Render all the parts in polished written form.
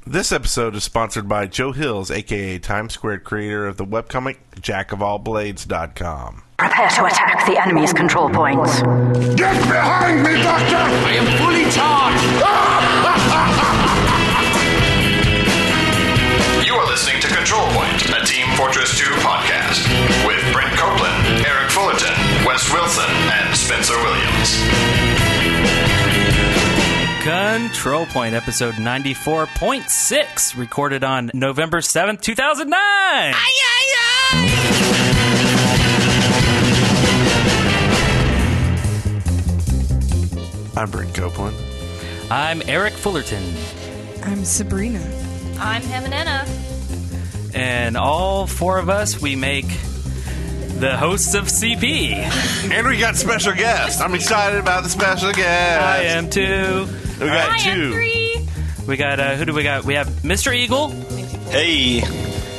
This episode is sponsored by Joe Hills, a.k.a. Times Squared, creator of the webcomic jackofallblades.com. Prepare to attack the enemy's control points. Get behind me, Doctor! I am fully charged! You are listening to Control Point, a Team Fortress 2 podcast, with Brent Copeland, Eric Fullerton, Wes Wilson, and Spencer Williams. Control Point, episode 94.6, recorded on November 7th, 2009. Aye, aye, I'm Brent Copeland. I'm Eric Fullerton. I'm Sabrina. I'm Hemanena. And all four of us, we make the hosts of CP. And we got special guests. I'm excited about the special guests. I am too. We got two. I am 3. We got, who do we got? We have Mr.Eagle. Hey.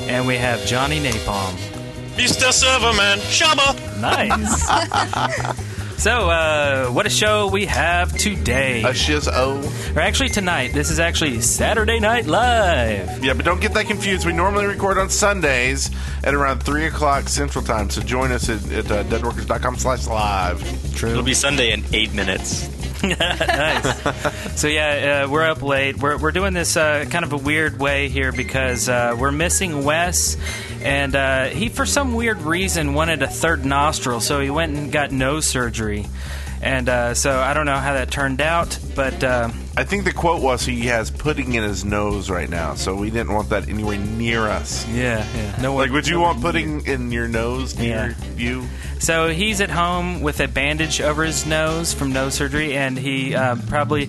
And we have Johnny Napalm. Mr. Silverman. Shabba. Nice. So, what a show we have today. A shiz-o. Or actually tonight. This is actually Saturday Night Live. Yeah, but don't get that confused. We normally record on Sundays at around 3 o'clock Central Time, so join us at deadworkers.com/live. True. It'll be Sunday in 8 minutes. Nice. So yeah, we're up late. We're doing this kind of a weird way here because we're missing Wes, and he for some weird reason wanted a third nostril, so he went and got nose surgery. And so I don't know how that turned out, but I think the quote was he has pudding in his nose right now, so we didn't want that anywhere near us. Yeah. No one, Like, would you want pudding in your nose near you? So he's at home with a bandage over his nose from nose surgery, and he probably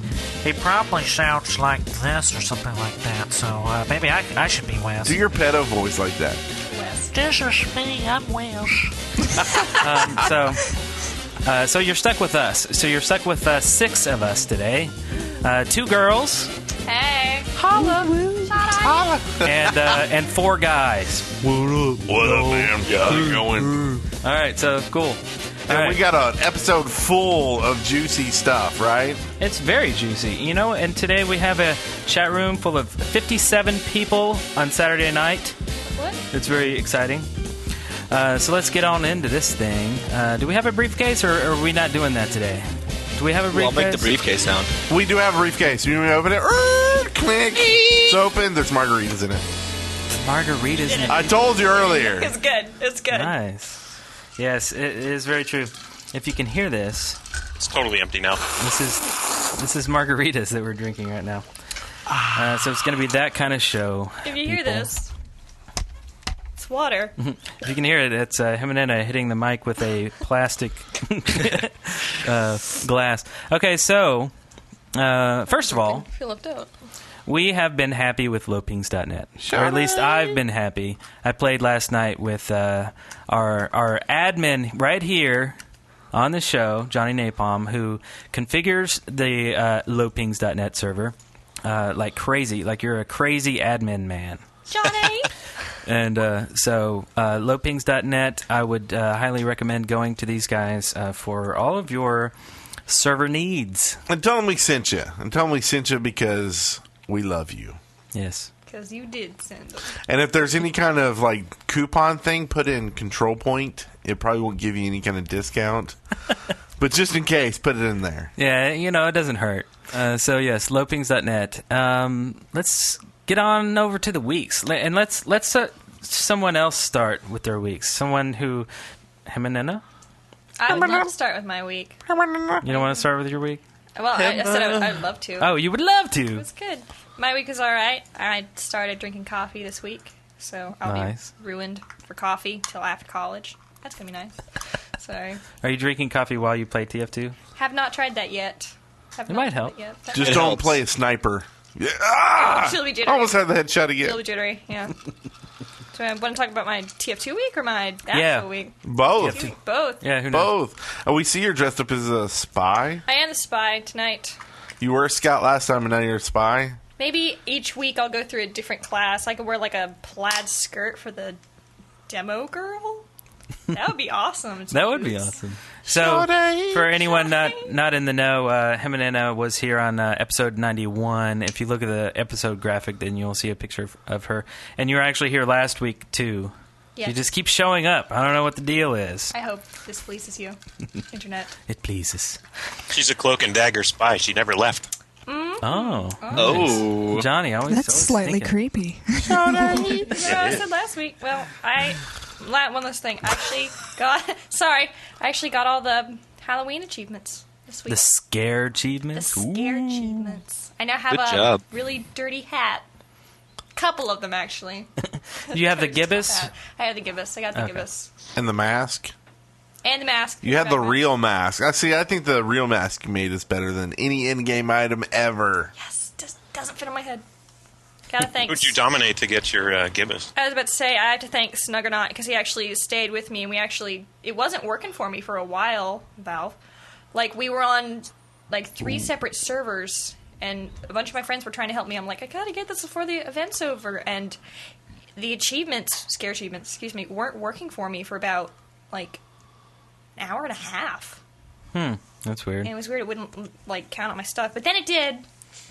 sounds like this or something like that. So maybe I should be Wes. Do your pedo voice like that. This is me, I'm Wes. So you're stuck with us. So you're stuck with 6 of us today. 2 girls. Hey. Holla. Holla. And 4 guys. What up, man? How's it going? All right, so cool. And we got an episode full of juicy stuff, right? It's very juicy. You know, and today we have a chat room full of 57 people on Saturday night. What? It's very exciting. So let's get on into this thing. Do we have a briefcase, or are we not doing that today? Do we have a briefcase? I'll make the briefcase sound. We do have a briefcase. You want me to open it? Click. It's open. There's margaritas in it. Margaritas in it. I told you earlier. It's good. It's good. Nice. Yes, it is very true. If you can hear this, It's totally empty now. this is margaritas that we're drinking right now. So it's going to be that kind of show. If you hear this, it's water. If you can hear it, it's Hemanena hitting the mic with a plastic glass. Okay, so first of all, I feel left out. we have been happy with lopings.net. Sure. Or at least I've been happy. I played last night with our admin right here on the show, Johnny Napalm, who configures the lopings.net server like crazy. Like you're a crazy admin man. Johnny. And so lopings.net, I would highly recommend going to these guys for all of your server needs. And tell them we sent you. And tell them we sent you because we love you. Yes. Because you did send them. And if there's any kind of like coupon thing, put in Control Point. It probably won't give you any kind of discount. But just in case, put it in there. Yeah, it doesn't hurt. So yes, lopings.net. Let's get on over to the weeks, and let's someone else start with their weeks. Someone who, Hemanena? I would love to start with my week. You don't want to start with your week? Well, I said I would love to. Oh, you would love It to. was good. My week is all right. I started drinking coffee this week, so I'll Nice. be ruined for coffee till after college. That's going to be nice. So, Are you drinking coffee while you play TF2? have not tried that yet. Have It not might tried help. it yet. Just It don't helps. play a sniper. Yeah. Ah! She'll be jittery. Almost had the headshot She'll again. be jittery, yeah. So I want to talk about my TF2 week or my actual Yeah. week? Both. Both. Yeah, who knows? Both. We see you're dressed up as a spy. I am the spy tonight. You were a scout last time, and now you're a spy. Maybe each week I'll go through a different class. I could wear like a plaid skirt for the demo girl. That would be awesome. That would be awesome. So, for anyone not in the know, Hemanena was here on episode 91. If you look at the episode graphic, then you'll see a picture of her. And you were actually here last week, too. Yes. She just keeps showing up. I don't know what the deal is. I hope this pleases you, Internet. It pleases. She's a cloak and dagger spy. She never left. Oh. Oh. Nice. Johnny, That's slightly creepy. I said last week. Well, one last thing. I actually got all the Halloween achievements this week. The scare achievements? The scare achievements. I now have Good job. really dirty hat. Couple of them, actually. Do you have the gibbous? I have the gibbous. I got the gibbous. And the mask? And the mask. You had the real mask. I think the real mask you made is better than any in-game item ever. Yes, doesn't fit on my head. Gotta thank. Who'd you dominate to get your gibbous? I was about to say, I have to thank Snuggernaut because he actually stayed with me, and it wasn't working for me for a while, Valve. Like, we were on, 3 separate servers, and a bunch of my friends were trying to help me. I'm like, I gotta get this before the event's over, and the scare achievements, weren't working for me for about, an hour and a half. That's weird. And it was weird. It wouldn't, count on my stuff. But then it did.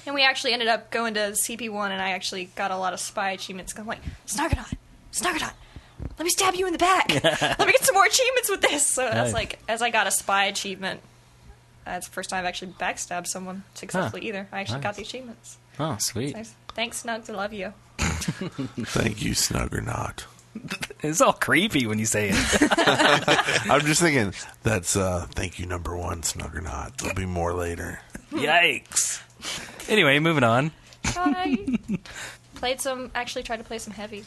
And we actually ended up going to CP1, and I actually got a lot of spy achievements. I'm like, Snuggernaut, let me stab you in the back. Let me get some more achievements with this. So that's as I got a spy achievement, that's the first time I've actually backstabbed someone successfully either. I actually got the achievements. Oh, sweet. Nice. Thanks, Snugs. I love you. Thank you, Snuggernaut. It's all creepy when you say it. I'm just thinking, that's thank you, number 1, Snuggernaut. There'll be more later. Yikes. Anyway, moving on. I tried to play some heavy.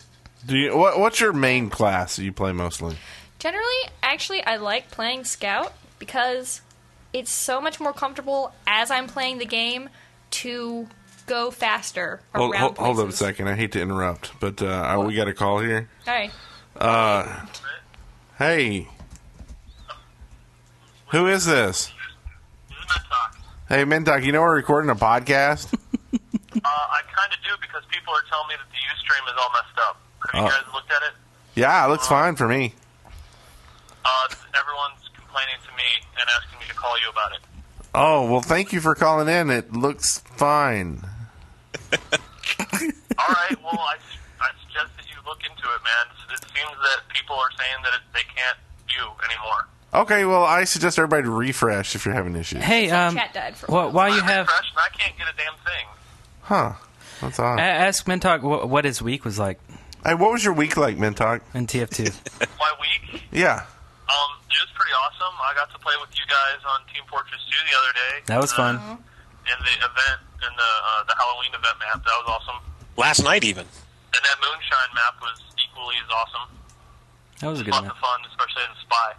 What's your main class that you play mostly? Generally, I like playing Scout because it's so much more comfortable as I'm playing the game to go faster around places. Hold up a second. I hate to interrupt, but we got a call here. All right. Hey. Who is this? This is Mintalk. Hey, Mintalk, you know we're recording a podcast? I kind of do because people are telling me that the Ustream is all messed up. Have you guys looked at it? Yeah, it looks fine for me. Everyone's complaining to me and asking me to call you about it. Oh, well, thank you for calling in. It looks fine. All right, well, I suggest that you look into it, man. It seems that people are saying that they can't view anymore. Okay, well, I suggest everybody to refresh if you're having issues. Hey, chat died for a while. while you have... Refresh, and I can't get a damn thing. Huh. That's odd. Ask Mintalk what his week was like. Hey, what was your week like, Mintalk? In TF2. My week? Yeah. It was pretty awesome. I got to play with you guys on Team Fortress 2 the other day. That was fun. And the event, and the Halloween event map, that was awesome. Last night, even. And that Moonshine map was equally as awesome. That was a good Lots map. of fun, especially in Spy.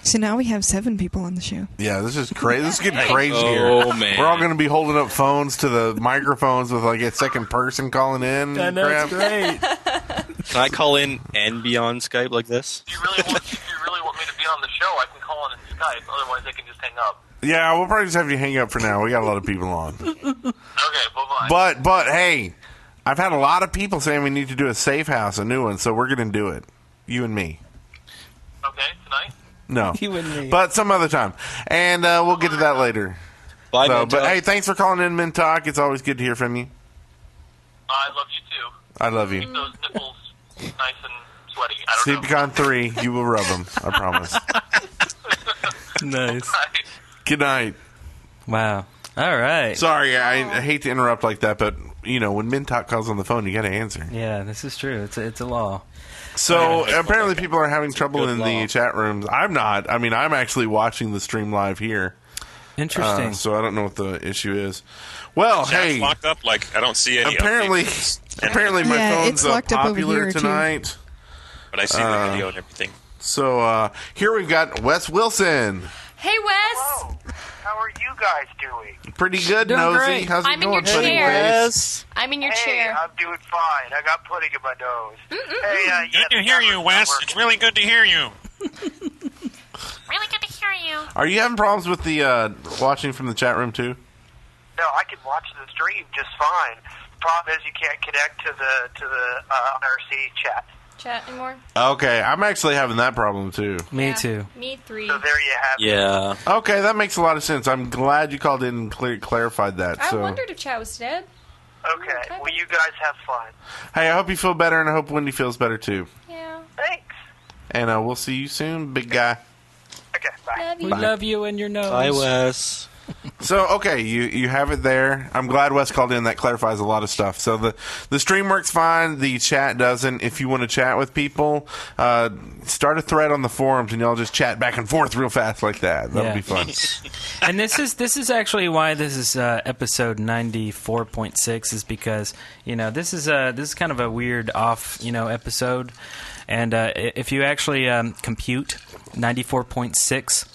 So now we have 7 people on the show. Yeah, this is crazy. This is getting crazy here. Oh, man. We're all going to be holding up phones to the microphones with a second person calling in. I know, it's great. Can I call in and be on Skype like this? If you really want me to be on the show, I can call in Skype. Otherwise, I can just hang up. Yeah, we'll probably just have you hang up for now. We got a lot of people on. Okay, bye-bye. But hey, I've had a lot of people saying we need to do a safe house, a new one, so we're going to do it. You and me. Okay, tonight? No. You and me. But some other time. And we'll get to that later. Bye, So, Mintalk. but hey, thanks for calling in, Mintalk. It's always good to hear from you. I love you, too. I love you. Keep those nipples nice and sweaty. I don't know. Sleepcon 3, you will rub them. I promise. Nice. Bye. Good night. Wow. All right. Sorry, I hate to interrupt like that, but, when Mintalk calls on the phone, you got to answer. Yeah, this is true. It's a law. So, apparently people are having trouble in the law. chat rooms. I'm not. I mean, I'm actually watching the stream live here. Interesting. So I don't know what the issue is. Well, Chat's hey, locked up. I don't see any apparently my Yeah, phone's it's locked up over popular here, too. tonight. But I see the video and everything. So here we've got Wes Wilson. Hey, Wes. Hello. How are you guys doing? Pretty good, Doing Nosy. great. How's it I'm in going, your buddy? chair. Wes? I'm in your Hey, chair. I'm doing fine. I got pudding in my nose. Hey, Good to hear you, Wes. It's really good to hear you. Really good to hear you. Are you having problems with the watching from the chat room too? No, I can watch the stream just fine. The problem is you can't connect to the IRC chat. chat anymore. Okay, I'm actually having that problem too. Me too. Me 3. So there you have it. Yeah. Okay, that makes a lot of sense. I'm glad you called in and clarified that. I So, wondered if chat was dead. Okay, well, you guys have fun. hey, I hope you feel better, and I hope Wendy feels better too. Yeah. Thanks. And we'll see you soon, big guy. Okay, bye. Love you. We love you and your nose. Bye, Wes. So, okay, you have it there. I'm glad Wes called in. That clarifies a lot of stuff. So the stream works fine. The chat doesn't. If you want to chat with people, start a thread on the forums, and y'all just chat back and forth real fast like that. That'll be fun. And this is actually why this is episode 94.6 is because this is kind of a weird off episode, and if you actually compute 94.6,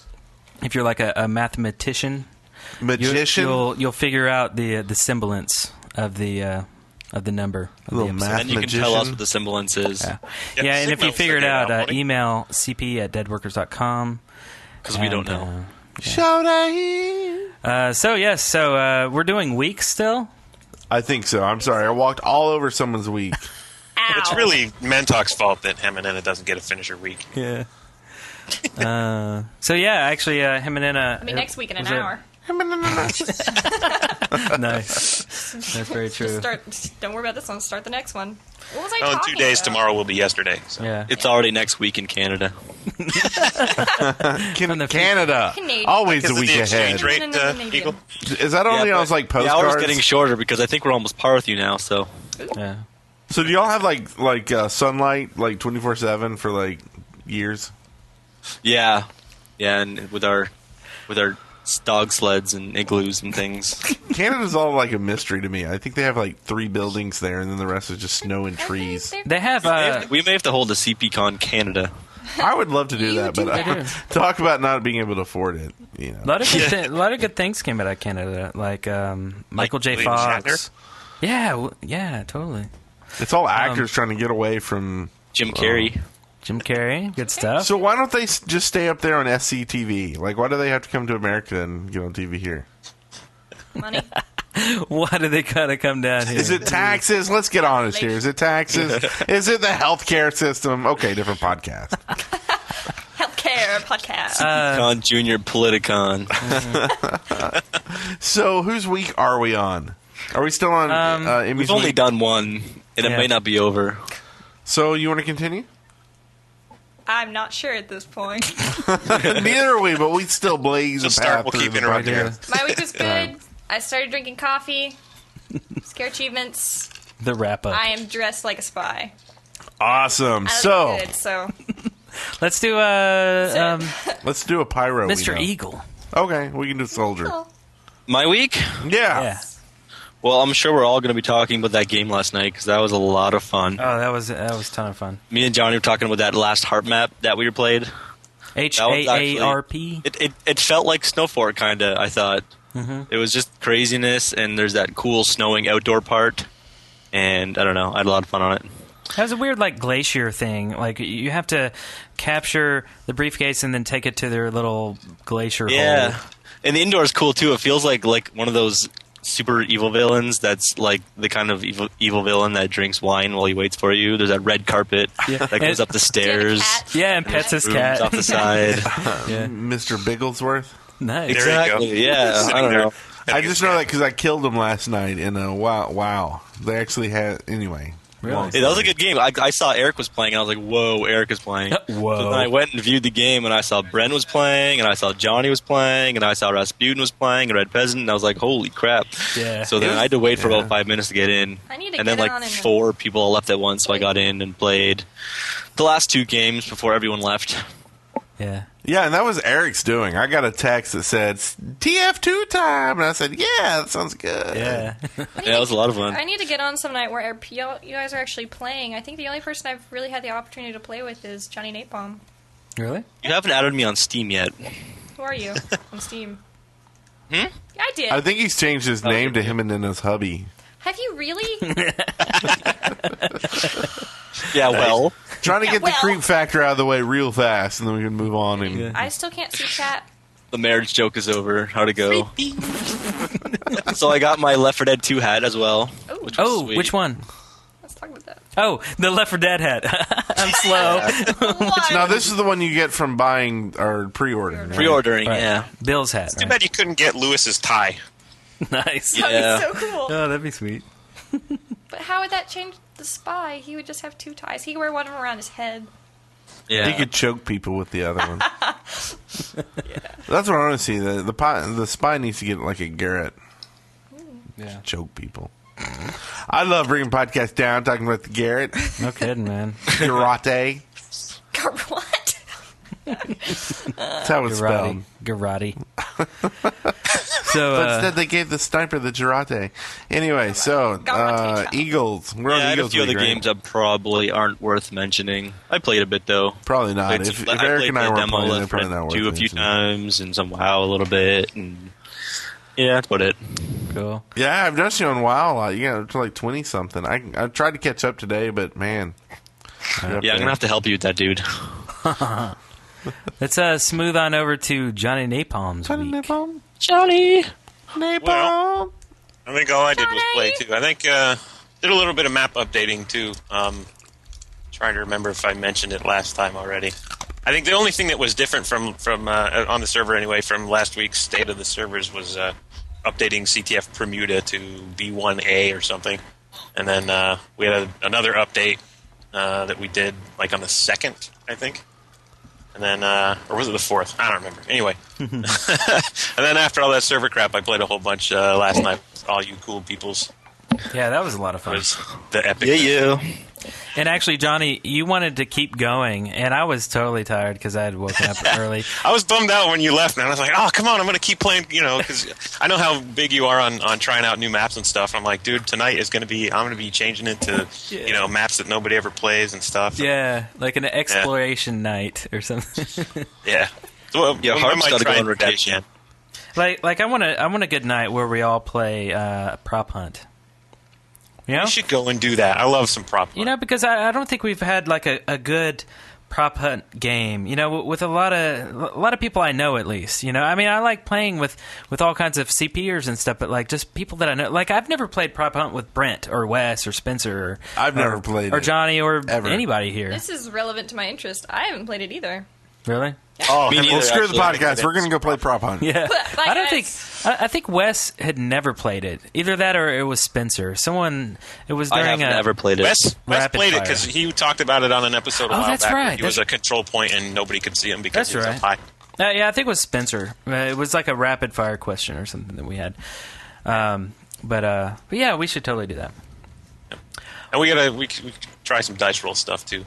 if you're like a mathematician. Magician, you'll figure out the semblance of the number. Of the episode. And you can tell us what the semblance is. Yeah, and if you figure it out, email cp@deadworkers.com. Because we don't know. So we're doing weeks still? I think so. I'm sorry. I walked all over someone's week. It's really Mentalk's fault that Hemanena doesn't get a finisher week. Yeah. Actually, Hemanena... next week in an hour. Nice. That's very true. Don't worry about this one. Start the next one. What was I in talking 2 days, about? tomorrow will be yesterday. So. Yeah. It's already next week in Canada. Canada. Canadian. always a Because of week the ahead. exchange rate, Eagle? Is that only on like The hour's postcards? getting shorter because I think we're almost par with you now. So Yeah. So do y'all have like sunlight like 24/7 for like years? yeah, and with our dog sleds and igloos and things. Canada's all like a mystery to me. I think they have like 3 buildings there, and then the rest is just snow and trees. They have... we may have to hold a CPCon Canada. I would love to do that, but talk about not being able to afford it. A lot of good things came out of Canada, like Michael J. William Fox. Yeah, totally. It's all actors trying to get away from Jim Carrey. Jim Carrey, good stuff. So why don't they just stay up there on SCTV? Like, why do they have to come to America and get on TV here? Money. Why do they gotta come down here? Is it taxes? Let's get honest here. Is it taxes? Is it the healthcare system? Okay, different podcast. Healthcare podcast. Con Junior Politicon. So, whose week are we on? Are we still on Emmy's We've only week? done one, and it may not be over. So, you want to continue? I'm not sure at this point. Neither are we, but we still blaze a path We'll through keep the interrupting you. podcast. My week was good. I started drinking coffee. Scare achievements. The wrap-up. I am dressed like a spy. Awesome. I So, look good, so let's do let's do a pyro. Mr. Eagle. Okay, we can do soldier. My week? Yeah. Well, I'm sure we're all going to be talking about that game last night because that was a lot of fun. Oh, that was a ton of fun. Me and Johnny were talking about that last harp map that we played. HAARP. It felt like Snowfort, kind of, I thought. Mm-hmm. It was just craziness, and there's that cool snowing outdoor part. And I don't know, I had a lot of fun on it. That was a weird, glacier thing. Like, you have to capture the briefcase and then take it to their little glacier hole. And the indoor is cool, too. It feels like one of those super evil villains that's like the kind of evil villain that drinks wine while he waits for you. There's that red carpet that goes up the stairs. Yeah, and pets his cat. Off the side. Mr. Bigglesworth. Nice. Exactly, yeah. I don't know. I just know that because I killed him last night in a wow. They actually had... Anyway. Really? That was a good game. I saw Eric was playing, and I was like, whoa, Eric is playing. Whoa. So then I went and viewed the game, and I saw Bren was playing, and I saw Johnny was playing, and I saw Rasputin was playing, and Red Peasant, and I was like, holy crap. Yeah. So then I had to wait for about 5 minutes to get in. I need to and get then on in 4 people left at once, so I got in and played the last 2 games before everyone left. Yeah. Yeah, and that was Eric's doing. I got a text that said, TF2 time. And I said, yeah, that sounds good. Yeah. Yeah, it was a lot of fun. I need to get on some night where you guys are actually playing. I think the only person I've really had the opportunity to play with is Johnny Napalm. Really? You haven't added me on Steam yet. Who are you on Steam? Hmm? I did. I think he's changed his name to Hemanena's hubby. Have you really? Yeah, well. Trying to get the creep factor out of the way real fast, and then we can move on. And I still can't see chat. The marriage joke is over. How'd it go? So I got my Left 4 Dead 2 hat as well. Ooh. Which was sweet. Which one? talking about that. Oh, the Left 4 Dead hat. I'm slow. Now, this is the one you get from buying or pre-ordering. Right? Pre-ordering, Right. yeah. Bill's hat. It's too bad you couldn't get Lewis's tie. Nice. That'd be so cool. Oh, that'd be sweet. But how would that change the spy? He would just have 2 ties. He could wear one of them around his head. Yeah. He could choke people with the other one. That's what I want to see. The spy needs to get like a Garrett. Yeah. Choke people. I love bringing podcasts down, talking about the Garrett. No kidding, man. Garrote. What? That's how it's spelled. Garrote. So, But instead they gave the sniper the Garrote. Anyway, so Eagles. We're on I had a Eagles few other week, right? games that probably aren't worth mentioning. I played a bit, though. Probably not. Played If some- Eric played and I the were demo playing, they're Left probably 4 not worth Dead 2 a few mentioning. times, and some WoW a little bit, and yeah, that's about it. Cool. Yeah, I've noticed you on WoW a lot. You got to like 20-something. I tried to catch up today, but man. Yeah, I'm going to have to help you with that, dude. Let's smooth on over to Johnny Napalm's Johnny week. Napalm? Johnny! Napalm? Well, I think all I did was play, too. I think did a little bit of map updating, too. Trying to remember if I mentioned it last time already. I think the only thing that was different from on the server, anyway, from last week's State of the Servers was updating CTF Bermuda to B1A or something. And then we had another update that we did like on the 2nd, I think. And then, or was it the 4th? I don't remember. Anyway. And then after all that server crap, I played a whole bunch last night with all you cool peoples. Yeah, that was a lot of It fun. was the epic. Yeah. And actually, Johnny, you wanted to keep going, and I was totally tired because I had woken up early. I was bummed out when you left, man. I was like, oh, come on, I'm going to keep playing, because I know how big you are on trying out new maps and stuff. I'm like, dude, tonight is going to be, I'm going to be changing it to, maps that nobody ever plays and stuff. Yeah, like an exploration night or something. Yeah. So, Harp's got to go on rotation. Like I want a good night where we all play prop hunt. You know? We should go and do that. I love some prop hunt. Because I don't think we've had like a good prop hunt game. With a lot of people I know at least. I mean, I like playing with all kinds of CPers and stuff, but like just people that I know. Like I've never played prop hunt with Brent or Wes or Spencer. I've never played or it. Johnny or Ever. anybody here. This is relevant to my interest. I haven't played it either. Really? Oh, Well, screw the podcast. We're going to go play prop hunt. Yeah. Bye, I don't guys. think. I think Wes had never played it. Either that or it was Spencer. Someone. It was I during have never played it. Wes Rapid played it fire. because he talked about it on an episode a while that's back. right. He was a control point and nobody could see him because That's he was right. up high. Yeah, I think it was Spencer. It was like a rapid fire question or something that we had. But yeah, we should totally do that. And we could try some dice roll stuff too.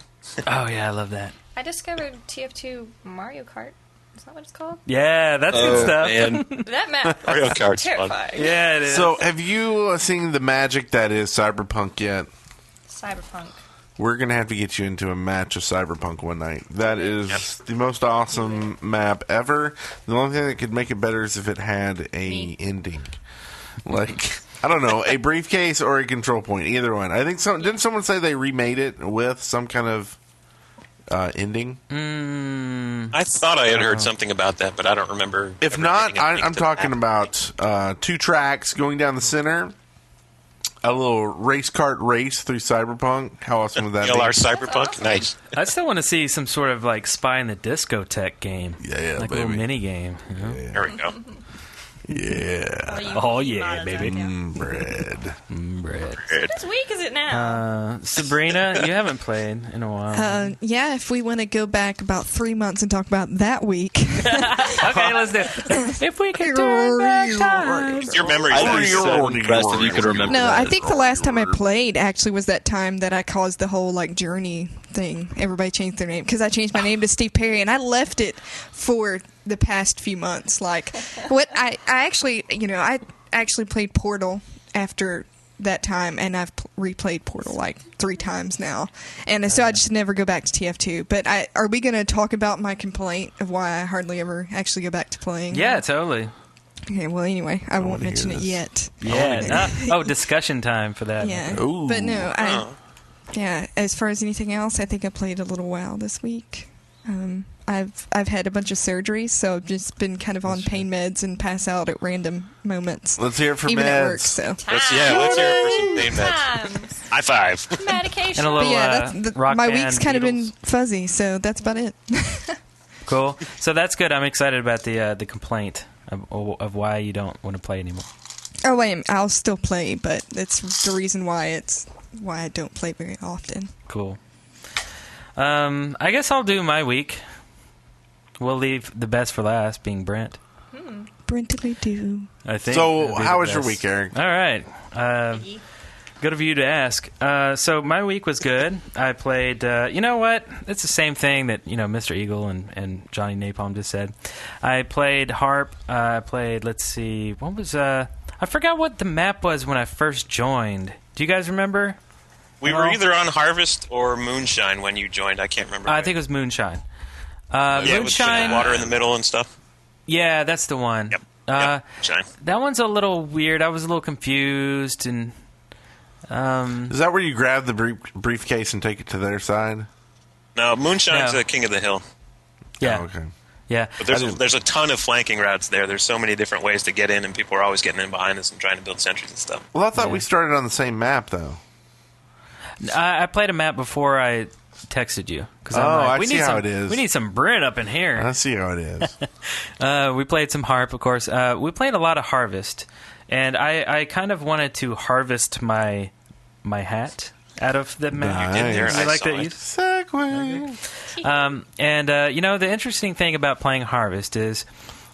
Oh yeah, I love that. I discovered TF2 Mario Kart. Is that what it's called? Yeah, that's good stuff. Man. That map Mario is Kart's fun. terrifying. Yeah, it is. So, have you seen the magic that is Cyberpunk yet? Cyberpunk. We're going to have to get you into a match of Cyberpunk one night. That is the most awesome map ever. The only thing that could make it better is if it had a ending. Like, I don't know, a briefcase or a control point, either one. I think didn't someone say they remade it with some kind of ending? I thought I had heard something about that, but I don't remember. If ever not, getting a link I'm to the talking map. about 2 tracks going down the center, a little race kart race through Cyberpunk. How awesome would that be? LR Cyberpunk, nice. I still want to see some sort of like Spy in the Discotheque game. Yeah, like baby. a little mini game. There we go. Yeah. Oh yeah, baby. Bread. Bread. Whose week is it now? Sabrina, you haven't played in a while. Yeah, if we want to go back about 3 months and talk about that week. Okay, let's do it. If we could turn back time. Your memory's I'd be so Really impressed if you could remember No, that. I think the last time I played actually was that time that I caused the whole like Journey thing. Everybody changed their name because I changed my name to Steve Perry, and I left it for the past few months. Like, what I actually, I actually played Portal after that time, and I've replayed Portal like 3 times now, and so I just never go back to TF2. But are we going to talk about my complaint of why I hardly ever actually go back to playing? Yeah, totally. Okay, well, anyway, I won't mention it yet. Yeah. Discussion time for that. Yeah. Ooh. But no, yeah, as far as anything else, I think I played a little WoW this week. I've had a bunch of surgeries, so I've just been kind of on pain meds and pass out at random moments. Let's hear it for even meds. at work. So Let's hear it for some pain meds. Times. High five. Medication. And a little rock my band week's kind of been Beatles. fuzzy, so that's about it. Cool. So that's good. I'm excited about the complaint of why you don't want to play anymore. Oh wait, I'll still play, but that's the reason why I don't play very often. Cool. I guess I'll do my week. We'll leave the best for last, being Brent. Brently do. I think. So, how was your week, Eric? All right. Good of you to ask. So my week was good. I played. You know what? It's the same thing that Mr.Eagle and Johnny Napalm just said. I played harp. I played. Let's see. What was? I forgot what the map was when I first joined. Do you guys remember? We were either on Harvest or Moonshine when you joined. I can't remember. I think it was Moonshine. Moonshine. With Moonshine. water in the middle and stuff. Yeah, that's the one. Yep. Moonshine. That one's a little weird. I was a little confused and. Is that where you grab the briefcase and take it to their side? No, Moonshine's the king of the hill. Yeah. Oh, okay. Yeah. But there's a ton of flanking routes there. There's so many different ways to get in, and people are always getting in behind us and trying to build sentries and stuff. Well, I thought we started on the same map, though. I played a map before I texted you. I see how it is. We need some Brit up in here. I see how it is. We played some harp, of course. We played a lot of Harvest. And I kind of wanted to harvest my hat out of the map. You did there. You like that? Segway. The interesting thing about playing Harvest is,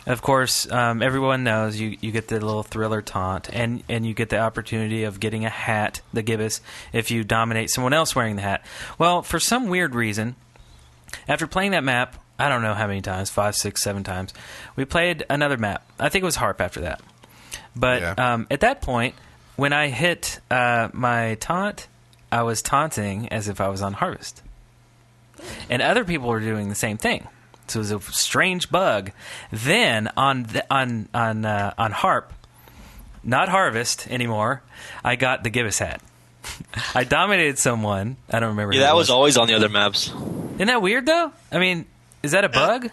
of course, everyone knows you get the little thriller taunt, and you get the opportunity of getting a hat, the gibbous, if you dominate someone else wearing the hat. Well, for some weird reason, after playing that map, I don't know how many times, 5, 6, 7 times, we played another map. I think it was harp after that. But at that point, when I hit my taunt, I was taunting as if I was on Harvest. And other people were doing the same thing. So it was a strange bug. Then on harp, not Harvest anymore, I got the gibbous hat. I dominated someone. I don't remember. Yeah, that was always on the other maps. Isn't that weird, though? I mean, is that a bug?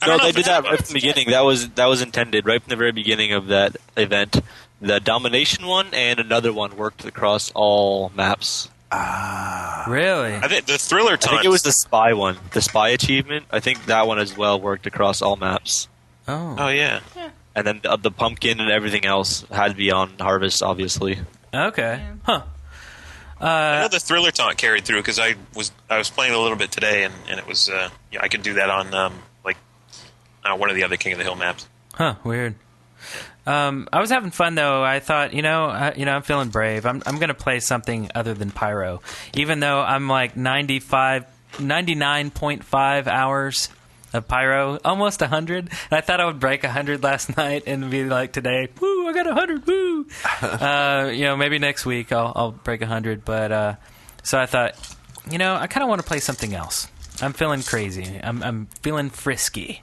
No, they did that right from the beginning. That was intended right from the very beginning of that event. The domination one and another one worked across all maps. Really? I think the thriller taunt. I think it was the spy one, the spy achievement. I think that one as well worked across all maps. Oh yeah. And then the pumpkin and everything else had to be on Harvest, obviously. Okay. Huh. I know the thriller taunt carried through because I was playing a little bit today, and it was I could do that on one of the other King of the Hill maps. Huh, weird. I was having fun though. I thought, I'm feeling brave. I'm going to play something other than Pyro, even though I'm like 99.5 hours of Pyro, almost 100. And I thought I would break 100 last night and be like today, woo, I got 100, woo. Maybe next week I'll break 100. But so I thought, I kind of want to play something else. I'm feeling crazy. I'm feeling frisky.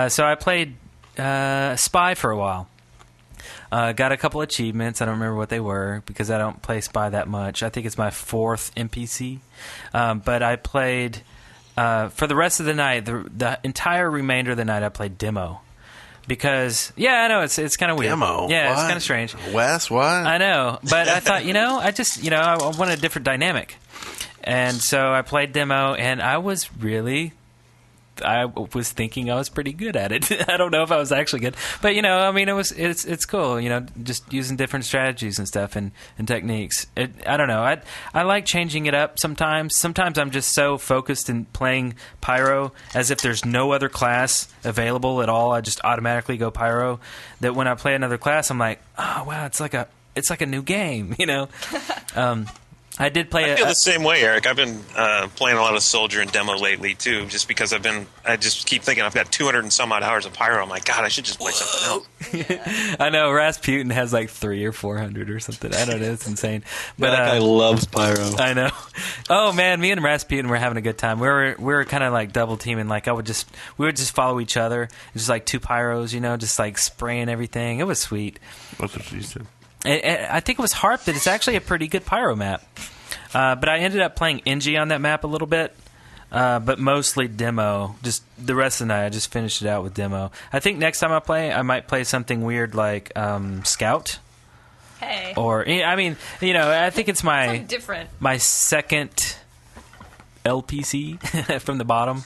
So I played Spy for a while. Got a couple achievements. I don't remember what they were because I don't play Spy that much. I think it's my 4th NPC. But I played for the rest of the night, the entire remainder of the night, I played Demo. Because, I know, it's kind of weird. Demo? Yeah, What? it's kind of strange. Wes, what? I know. But I thought, I want a different dynamic. And so I played Demo, and I was thinking I was pretty good at it. I don't know if I was actually good, but it's cool. Just using different strategies and stuff and techniques. I don't know. I like changing it up sometimes. Sometimes I'm just so focused in playing Pyro as if there's no other class available at all. I just automatically go Pyro. That when I play another class, I'm like, oh wow, it's like a new game. I did play. I feel the same way, Eric. I've been playing a lot of Soldier and Demo lately too, just because I just keep thinking I've got 200 and some odd hours of Pyro. I'm like, God, I should just play something else. I know Rasputin has like 300 or 400 or something. I don't know, it's insane. But that guy loves Pyro. I know. Oh man, me and Rasputin were having a good time. We were kind of like double teaming. Like we would just follow each other, just like 2 pyros, just like spraying everything. It was sweet. That's what she said. I think it was Harp that it's actually a pretty good Pyro map. But I ended up playing Engie on that map a little bit, but mostly Demo. Just the rest of the night, I just finished it out with Demo. I think next time I might play something weird like Scout. Hey. Or I mean, I think it's my different. My second LPC from the bottom,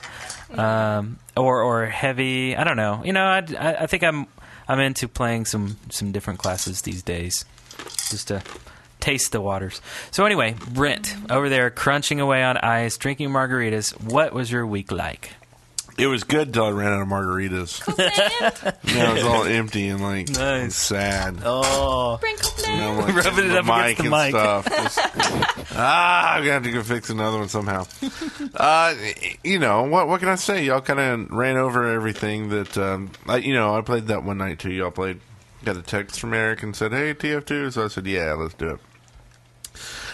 or heavy. I don't know. I think I'm into playing some different classes these days, just to taste the waters. So anyway, Brent over there crunching away on ice, drinking margaritas. What was your week like? It was good till I ran out of margaritas. It was all empty and nice. sad. Oh, rubbing it up against the mic stuff. I'm gonna have to go fix another one somehow. What can I say? Y'all kind of ran over everything that I played that one night too. Y'all played. Got a text from Eric and said, "Hey, TF2." So I said, "Yeah, let's do it."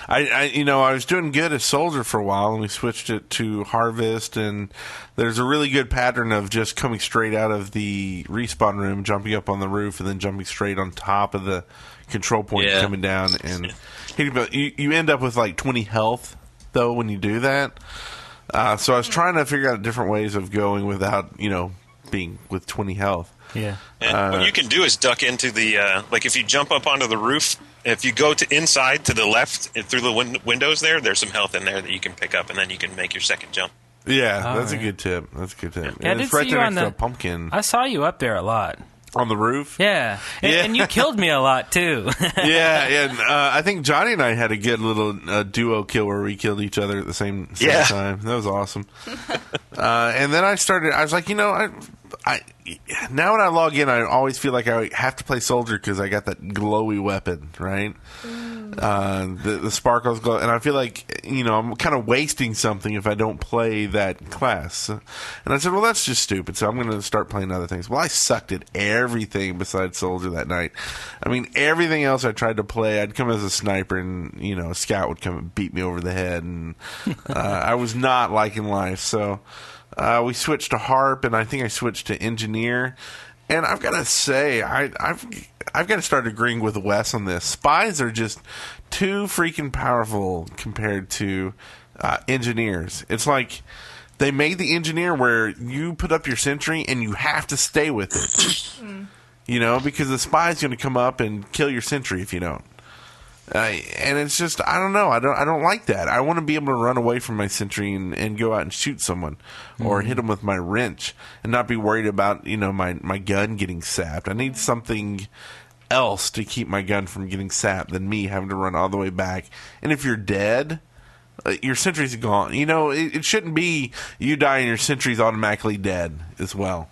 I was doing good as Soldier for a while, and we switched it to Harvest, and there's a really good pattern of just coming straight out of the respawn room, jumping up on the roof, and then jumping straight on top of the control point, coming down, and you end up with 20 health, though, when you do that. So I was trying to figure out different ways of going without, being with 20 health. Yeah. And what you can do is duck into the, if you jump up onto the roof, if you go to inside to the left through the windows there's some health in there that you can pick up, and then you can make your second jump. Yeah, that's a good tip. Yeah, it's right there next to a pumpkin. I saw you up there a lot. On the roof? Yeah. And you killed me a lot, too. Yeah, and I think Johnny and I had a good little duo kill where we killed each other at the same time. That was awesome. And then I was like, now when I log in, I always feel like I have to play Soldier because I got that glowy weapon, right? The sparkles glow, and I feel like I'm kind of wasting something if I don't play that class. And I said, well, that's just stupid, so I'm going to start playing other things. Well, I sucked at everything besides Soldier that night. I mean, everything else I tried to play, I'd come as a sniper, and a scout would come and beat me over the head, and I was not liking life. So we switched to Harp, and I think I switched to Engineer. And I've got to say, I've got to start agreeing with Wes on this. Spies are just too freaking powerful compared to engineers. It's like they made the engineer where you put up your sentry and you have to stay with it. Because the spy's going to come up and kill your sentry if you don't. And it's just, I don't know. I don't like that. I want to be able to run away from my sentry and go out and shoot someone or hit them with my wrench and not be worried about, my gun getting sapped. I need something else to keep my gun from getting sapped than me having to run all the way back. And if you're dead, your sentry's gone. It shouldn't be you die and your sentry's automatically dead as well.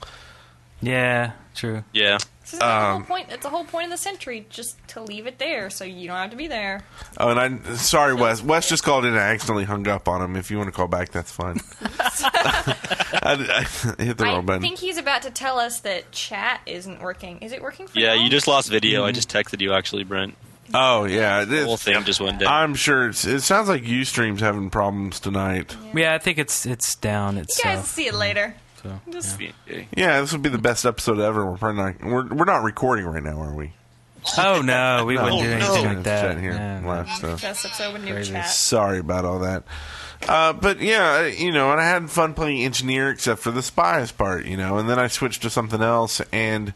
Yeah, true. Yeah. It's the whole point of the sentry, just to leave it there so you don't have to be there. Oh, and sorry, Wes. Wes just called in and I accidentally hung up on him. If you want to call back, that's fine. I hit the wrong button. I think he's about to tell us that chat isn't working. Is it working for you? Yeah, you just lost video. I just texted you, actually, Brent. Oh, yeah. The whole thing just went down. I'm sure it sounds like Ustream's having problems tonight. Yeah, I think it's down. You guys will see it later. Yeah, this would be the best episode ever. We're probably not. We're not recording right now, are we? Oh no, we wouldn't do anything like that. Best episode with new chat. Sorry about all that. But yeah, and I had fun playing Engineer except for the spies part, and then I switched to something else, and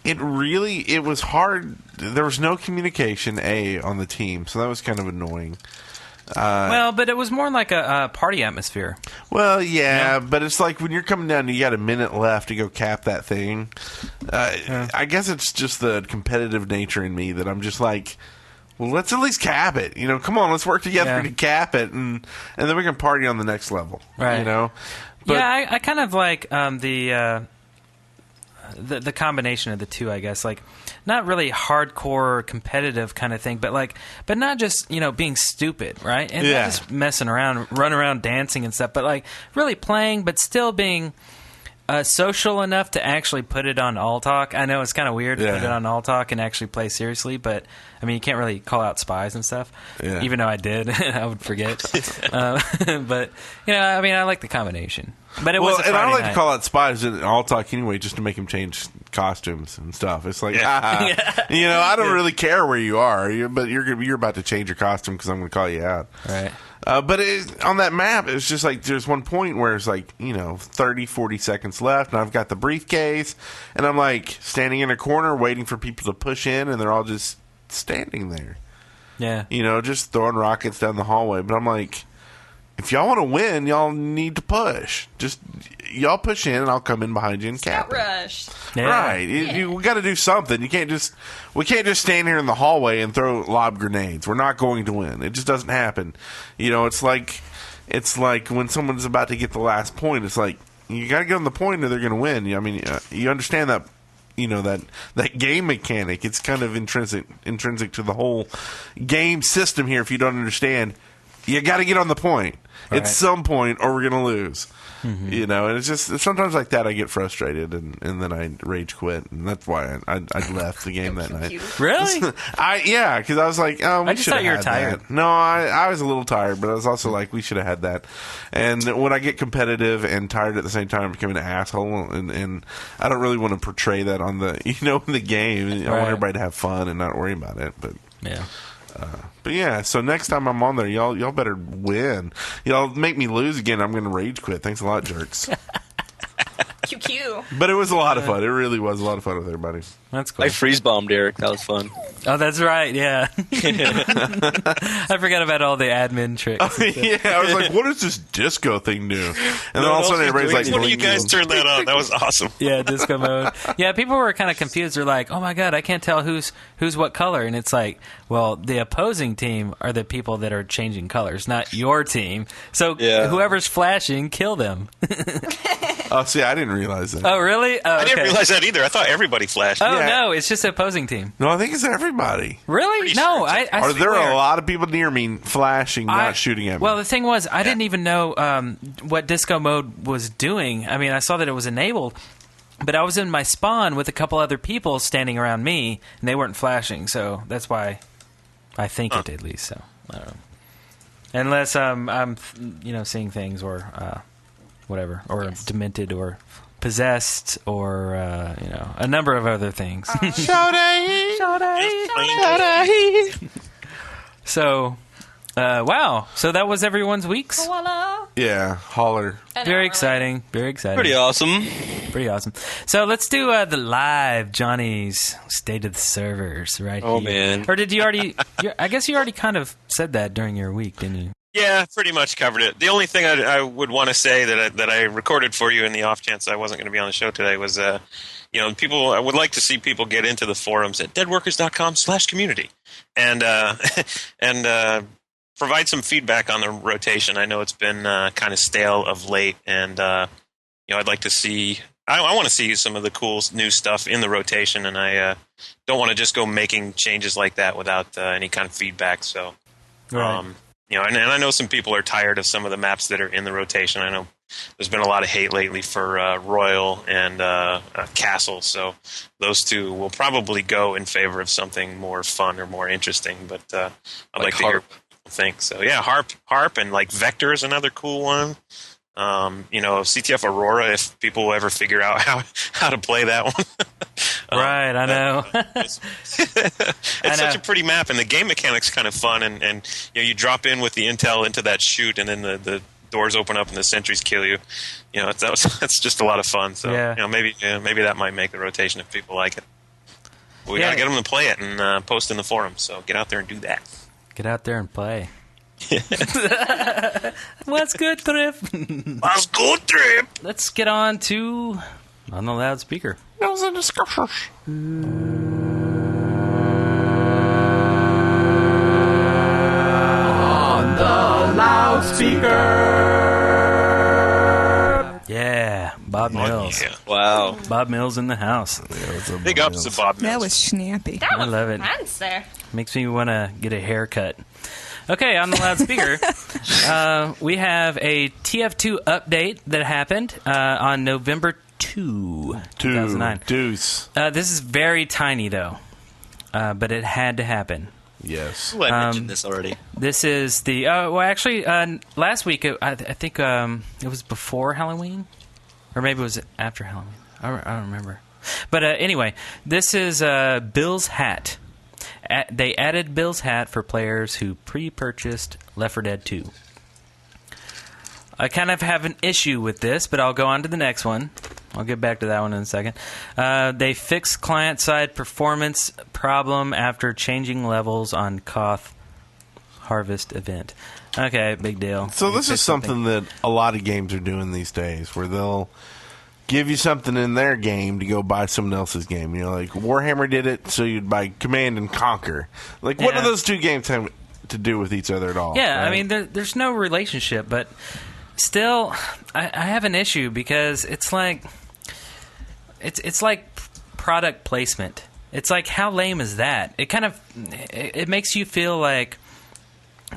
it was hard. There was no communication on the team, so that was kind of annoying. But it was more like a party atmosphere. Well, yeah, but it's like when you're coming down, you got a minute left to go cap that thing. I guess it's just the competitive nature in me that I'm just like, well, let's at least cap it. Come on, let's work together to cap it, and then we can party on the next level. Right. But, yeah, I kind of like the combination of the two, I guess. Like, not really hardcore competitive kind of thing, but not just being stupid, right? And not just messing around, run around dancing and stuff, but like really playing, but still being social enough to actually put it on All Talk. I know it's kind of weird to put it on All Talk and actually play seriously, but I mean, you can't really call out spies and stuff. Yeah. Even though I did, I would forget. But I mean, I like the combination. But it was a Friday and I like night. to call out spies in All Talk anyway, just to make them change costumes and stuff. It's like, I don't really care where you are, but you're about to change your costume because I'm going to call you out. Right. But on that map, it's just like there's one point where it's like 30, 40 seconds left, and I've got the briefcase, and I'm like standing in a corner waiting for people to push in, and they're all just standing there. Yeah. You know, just throwing rockets down the hallway. But I'm like, if y'all want to win, y'all need to push. Just y'all push in, and I'll come in behind you and cap it. Rush. Yeah. Right. We got to do something. We can't just stand here in the hallway and throw lob grenades. We're not going to win. It just doesn't happen. You know, it's like when someone's about to get the last point. It's like you got to get on the point, or they're going to win. I mean, you understand that. You know, that game mechanic. It's kind of intrinsic to the whole game system here. If you don't understand, you got to get on the point at some point, or we're going to lose. Mm-hmm. You know, and it's just sometimes like that I get frustrated, and then I rage quit, and that's why I left the game that night. Really? Because I was like, oh, we I just thought you were tired. That. No, I was a little tired, but I was also like, we should have had that. And when I get competitive and tired at the same time, I'm becoming an asshole, and I don't really want to portray that on the in the game. I want everybody to have fun and not worry about it. But yeah. But yeah, so next time I'm on there, y'all better win. Y'all make me lose again, I'm going to rage quit. Thanks a lot, jerks. QQ. But it was a lot of fun. It really was a lot of fun with everybody. That's cool. I freeze bombed Eric. That was fun. Oh, that's right. Yeah. I forgot about all the admin tricks. Oh, yeah, I was like, what does this disco thing do? And then all of a sudden everybody's like, one of you guys turned that on. That was awesome. Yeah, disco mode. Yeah, people were kind of confused. They're like, oh my God, I can't tell who's what color. And it's like, well, the opposing team are the people that are changing colors, not your team. So whoever's flashing, kill them. Oh, see, I didn't realize that. Oh, really? Oh, I didn't realize that either. I thought everybody flashed. Oh, no, it's just the opposing team. No, I think it's everybody. Really? No, I Are there swear. a lot of people near me flashing, not shooting at me? Well, the thing was, I didn't even know what disco mode was doing. I mean, I saw that it was enabled, but I was in my spawn with a couple other people standing around me, and they weren't flashing, so that's why I think it at least. So I don't know. Unless I'm seeing things or whatever, or demented, or possessed, or a number of other things. So, wow. So that was everyone's weeks. Yeah, holler. Very exciting. Very exciting. Pretty awesome. Pretty awesome. So let's do the live Johnny's State of the Servers right here. Oh, man. Or did you already... I guess you already kind of said that during your week, didn't you? Yeah, pretty much covered it. The only thing I would want to say that I recorded for you in the off chance I wasn't going to be on the show today was, people. I would like to see people get into the forums at deadworkers.com/community and provide some feedback on the rotation. I know it's been kind of stale of late, and I'd like to see. I want to see some of the cool new stuff in the rotation, and I don't want to just go making changes like that without any kind of feedback. So. Right. And I know some people are tired of some of the maps that are in the rotation. I know there's been a lot of hate lately for Royal and Castle, so those two will probably go in favor of something more fun or more interesting. But I'd like to hear what people think. So yeah, Harp, and like Vector is another cool one. CTF Aurora, if people will ever figure out how to play that one. Right, I know. It's such a pretty map, and the game mechanic's kind of fun. And you drop in with the intel into that chute, and then the doors open up and the sentries kill you. That's just a lot of fun. So maybe that might make the rotation if people like it. But we gotta get them to play it and post in the forum. So get out there and do that. Get out there and play. What's good, Trip? What's good, Trip? Let's get on the loudspeaker. Those are the scriptures. On the loudspeaker. Yeah, Bob Mills. Yeah. Wow. Bob Mills in the house. Big ups to Bob Mills. That was snappy. I love it. Hands there. Makes me want to get a haircut. Okay, on the loudspeaker, we have a TF2 update that happened on November 2, 2009. Deuce. This is very tiny, though, but it had to happen. Yes. Ooh, I mentioned this already. This is the... last week, I think it was before Halloween, or maybe it was after Halloween. I don't remember. But anyway, this is Bill's Hat. They added Bill's Hat for players who pre-purchased Left 4 Dead 2. I kind of have an issue with this, but I'll go on to the next one. I'll get back to that one in a second. They fixed client-side performance problem after changing levels on Koth Harvest event. Okay, big deal. So this is something that a lot of games are doing these days, where they'll give you something in their game to go buy someone else's game. You know, like Warhammer did it, so you'd buy Command and Conquer. Like, what do those two games have to do with each other at all? Yeah, right? I mean, there's no relationship, but still, I have an issue because it's like product placement. It's like, how lame is that? It kind of it makes you feel like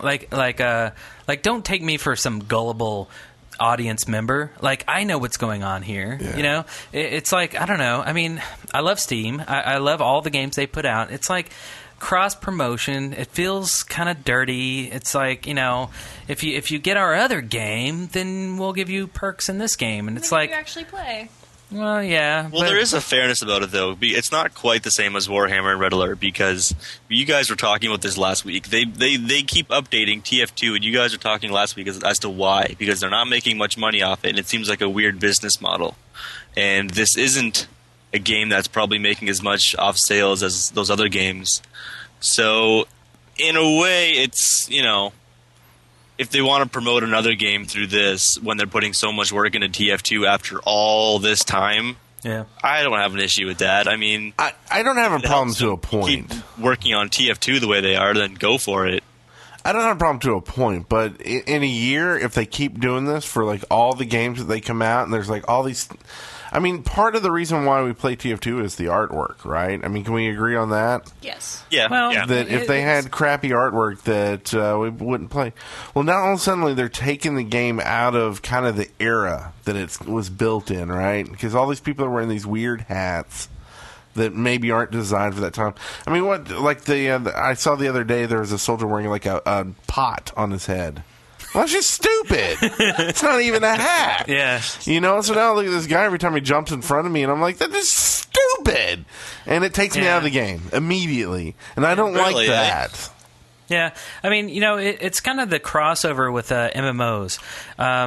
don't take me for some gullible audience member. Like, I know what's going on here. Yeah. You know, it's like, I don't know. I mean, I love Steam. I love all the games they put out. It's like cross promotion. It feels kind of dirty. It's like, you know, if you get our other game, then we'll give you perks in this game. And it's like, you actually play. Well, yeah. Well, there is a fairness about it, though. It's not quite the same as Warhammer and Red Alert, because you guys were talking about this last week. They keep updating TF2, and you guys were talking last week as to why. Because they're not making much money off it, and it seems like a weird business model. And this isn't a game that's probably making as much off sales as those other games. So, in a way, it's, you know, if they want to promote another game through this when they're putting so much work into TF2 after all this time, yeah, I don't have an issue with that. I mean, I don't have a problem to a point. Keep working on TF2 the way they are, then go for it. I don't have a problem to a point, but in a year, if they keep doing this for like all the games that they come out, and there's like all these, I mean, part of the reason why we play TF2 is the artwork, right? I mean, can we agree on that? Yes. Yeah. Well, that if they had crappy artwork, that we wouldn't play. Well, now all of a sudden they're taking the game out of kind of the era that it was built in, right? Because all these people are wearing these weird hats that maybe aren't designed for that time. I mean, what, like I saw the other day there was a soldier wearing like a pot on his head. Well, that's just stupid. It's not even a hat. Yeah. You know, so now look at this guy every time he jumps in front of me, and I'm like, that is stupid. And it takes me out of the game immediately. And I don't like that. Yeah, I mean, you know, it's kind of the crossover with MMOs.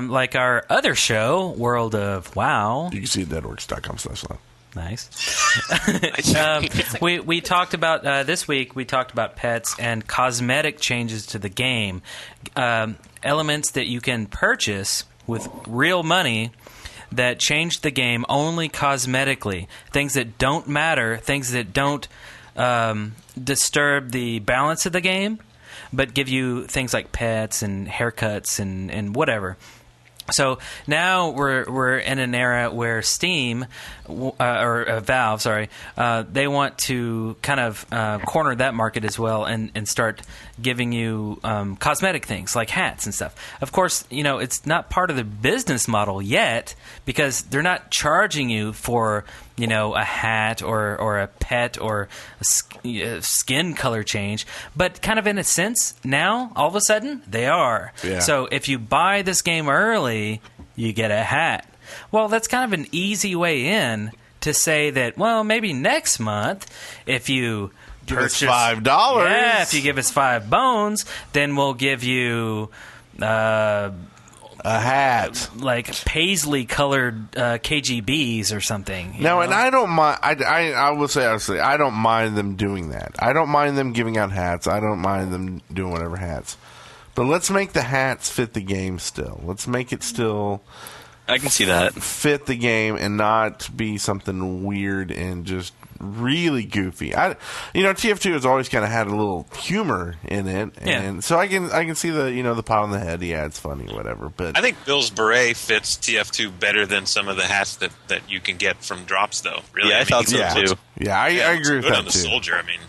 Like our other show, World of WoW. You can see it at deadworks.com/live. Nice. We talked about this week. We talked about pets and cosmetic changes to the game, elements that you can purchase with real money that change the game only cosmetically. Things that don't matter, things that don't disturb the balance of the game, but give you things like pets and haircuts and whatever. So now we're in an era where Steam or Valve, they want to kind of corner that market as well and start giving you cosmetic things like hats and stuff. Of course, you know, it's not part of the business model yet because they're not charging you for, you know, a hat or a pet or a skin color change, but kind of in a sense now all of a sudden they are. Yeah. So if you buy this game early, you get a hat. Well, that's kind of an easy way in to say that, well, maybe next month if you Give us purchase $5. Yeah, if you give us 5 bones, then we'll give you a hat, like paisley colored KGBs or something. No, know? and I don't mind. I will say honestly, I don't mind them doing that. I don't mind them giving out hats. I don't mind them doing whatever hats. But let's make the hats fit the game still. Let's make it still. I can see that. Fit the game and not be something weird and just really goofy. TF2 has always kind of had a little humor in it, and so I can see the pot on the head. Yeah, it's funny, whatever. But I think Bill's beret fits TF2 better than some of the hats that you can get from drops, though. Really, Yeah, I thought so too. Yeah, I agree with good that on the too. soldier. I mean.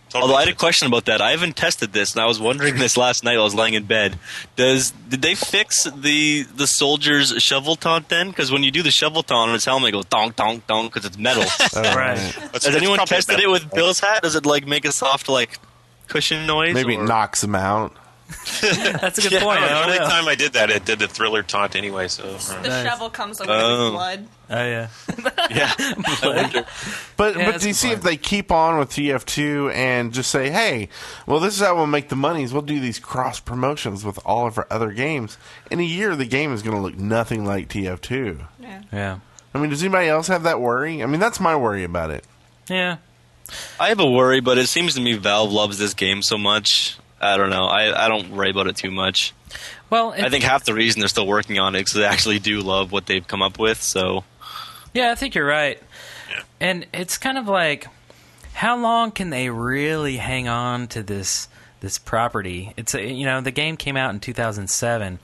Totally. Although I had a question about that. I haven't tested this, and I was wondering this last night while I was lying in bed. Did they fix the soldier's shovel taunt then? Because when you do the shovel taunt on his helmet, it goes donk, donk, donk because it's metal. Right. Has anyone tested it with Bill's hat? Does it like make a soft like cushion noise? Maybe it knocks him out. That's a good point. The only time I did that, it did the thriller taunt anyway. So the shovel comes over with blood. Oh yeah, yeah. But do you see if they keep on with TF2 and just say, hey, well, this is how we'll make the monies. We'll do these cross promotions with all of our other games. In a year, the game is going to look nothing like TF2. Yeah. Yeah. I mean, does anybody else have that worry? I mean, that's my worry about it. Yeah. I have a worry, but it seems to me Valve loves this game so much. I don't know. I don't worry about it too much. Well, I think half the reason they're still working on it is because they actually do love what they've come up with. So, yeah, I think you're right. Yeah. And it's kind of like, how long can they really hang on to this property? It's the game came out in 2007,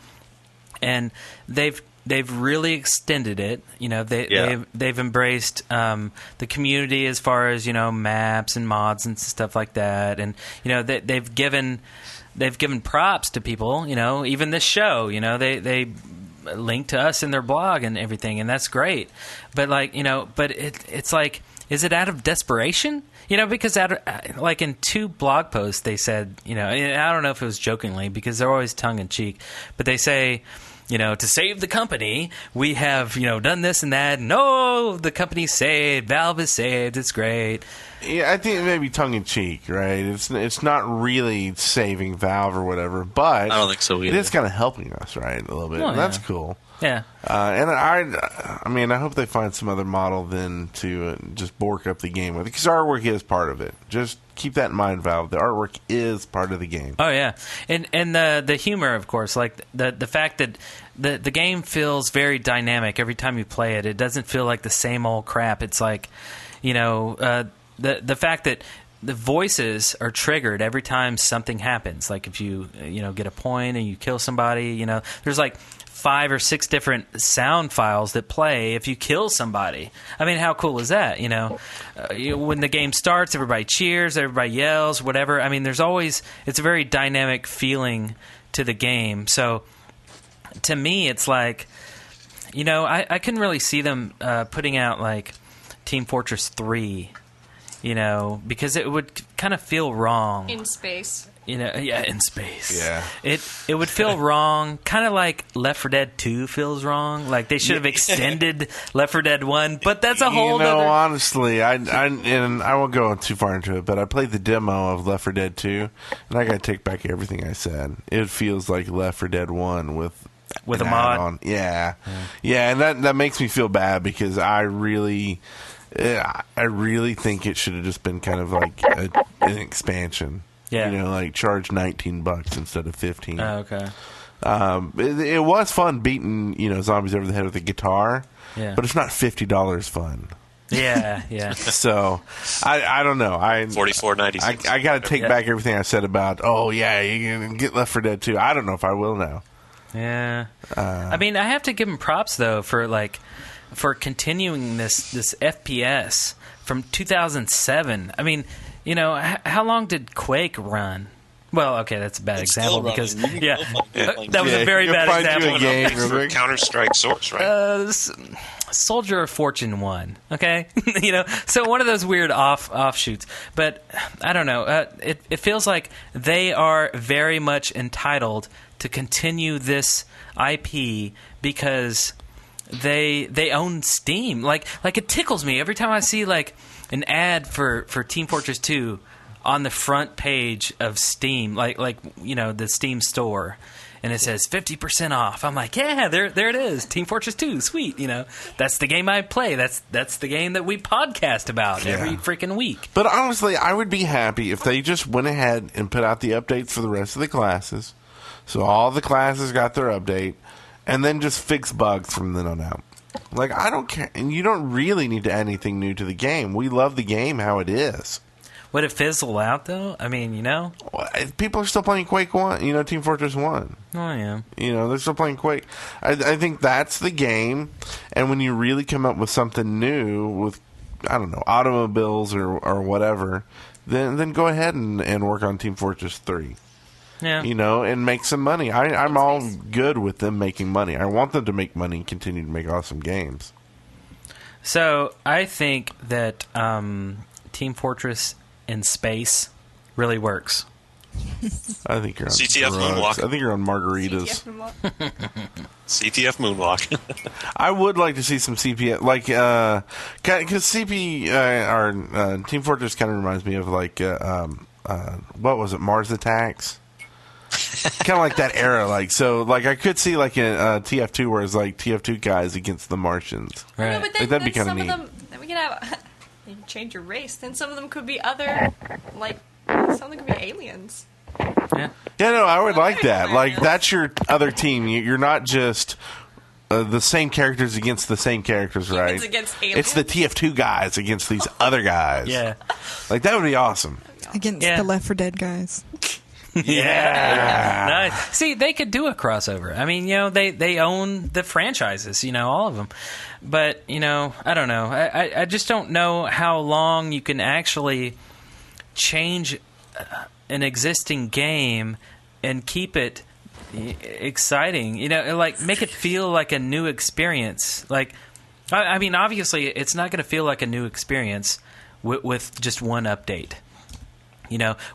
and they've really extended it. They've embraced the community as far as maps and mods and stuff like that, and they've given props to people. Even this show, they link to us in their blog and everything, and that's great. But it's like, is it out of desperation? Because in 2 blog posts they said, and I don't know if it was jokingly because they're always tongue in cheek, but they say, to save the company, we have, done this and that. No, the company's saved. Valve is saved. It's great. Yeah, I think maybe tongue in cheek, right? It's not really saving Valve or whatever, but I don't think so either. It is kind of helping us, right, a little bit. Oh, yeah. That's cool. Yeah. And I hope they find some other model then to just bork up the game with it, because artwork is part of it. Just keep that in mind, Valve. The artwork is part of the game. Oh yeah, and the humor, of course, like the fact that the game feels very dynamic every time you play it. It doesn't feel like the same old crap. It's like, the fact that the voices are triggered every time something happens. Like if you get a point and you kill somebody, there's like 5 or 6 different sound files that play if you kill somebody. I mean, how cool is that? When the game starts, everybody cheers, everybody yells, whatever. I mean, it's a very dynamic feeling to the game. So to me, it's like, I couldn't really see them putting out like Team Fortress 3, because it would kind of feel wrong. In space. In space. Yeah. It would feel wrong, kind of like Left 4 Dead 2 feels wrong. Like they should have extended Left 4 Dead 1, but that's a whole other... honestly, I won't go too far into it, but I played the demo of Left 4 Dead 2, and I got to take back everything I said. It feels like Left 4 Dead 1 with a mod. On. Yeah, and that makes me feel bad because I really think it should have just been kind of like an expansion. Yeah. Like charge $19 instead of $15. Oh, okay. It was fun beating, zombies over the head with a guitar, but it's not $50 fun. Yeah. So I don't know. $44.96. I got to take back everything I said about. Oh yeah, you can get Left 4 Dead 2. I don't know if I will now. Yeah. I mean, I have to give them props though for continuing this FPS from 2007. I mean, how long did Quake run? Well, okay, that's a bad example because that was a very bad example. For Counter-Strike Source, right? Soldier of Fortune 1. Okay, so one of those weird offshoots. But I don't know. It feels like they are very much entitled to continue this IP because they own Steam. Like it tickles me every time I see like an ad for Team Fortress 2 on the front page of Steam, like the Steam store, and it says 50% off. I'm like, yeah, there it is, Team Fortress 2, sweet. That's the game I play. That's the game that we podcast about every freaking week. But honestly, I would be happy if they just went ahead and put out the updates for the rest of the classes, so all the classes got their update, and then just fix bugs from then on out. Like, I don't care. And you don't really need to add anything new to the game. We love the game how it is. Would it fizzle out, though? I mean, people are still playing Quake 1, Team Fortress 1. Oh, yeah. They're still playing Quake. I think that's the game. And when you really come up with something new with, I don't know, automobiles or whatever, then go ahead and work on Team Fortress 3. Yeah. And make some money. I'm all good with them making money. I want them to make money and continue to make awesome games. So I think that Team Fortress in space really works. I think you're on CTF drugs. Moonwalk. I think you're on margaritas. CTF Moonwalk. I would like to see some CP, like, because CP, or Team Fortress kind of reminds me of, like, what was it, Mars Attacks? kind of like that era. Like I could see like a TF2 where it's like TF2 guys against the Martians. Right. No, but then, that'd be kind of neat. Then we could have. You can change your race. Then some of them could be other, like some of them could be aliens. Yeah. Yeah, no, I would like that. Like that's your other team. You're not just the same characters against the same characters, right? Against aliens. It's the TF2 guys against these other guys. Yeah. Like that would be awesome. Against the Left 4 Dead guys. Yeah. Nice. See, they could do a crossover. I mean, they own the franchises, all of them. But, I don't know. I just don't know how long you can actually change an existing game and keep it exciting. Like make it feel like a new experience. Like, I mean, obviously, it's not going to feel like a new experience with just one update.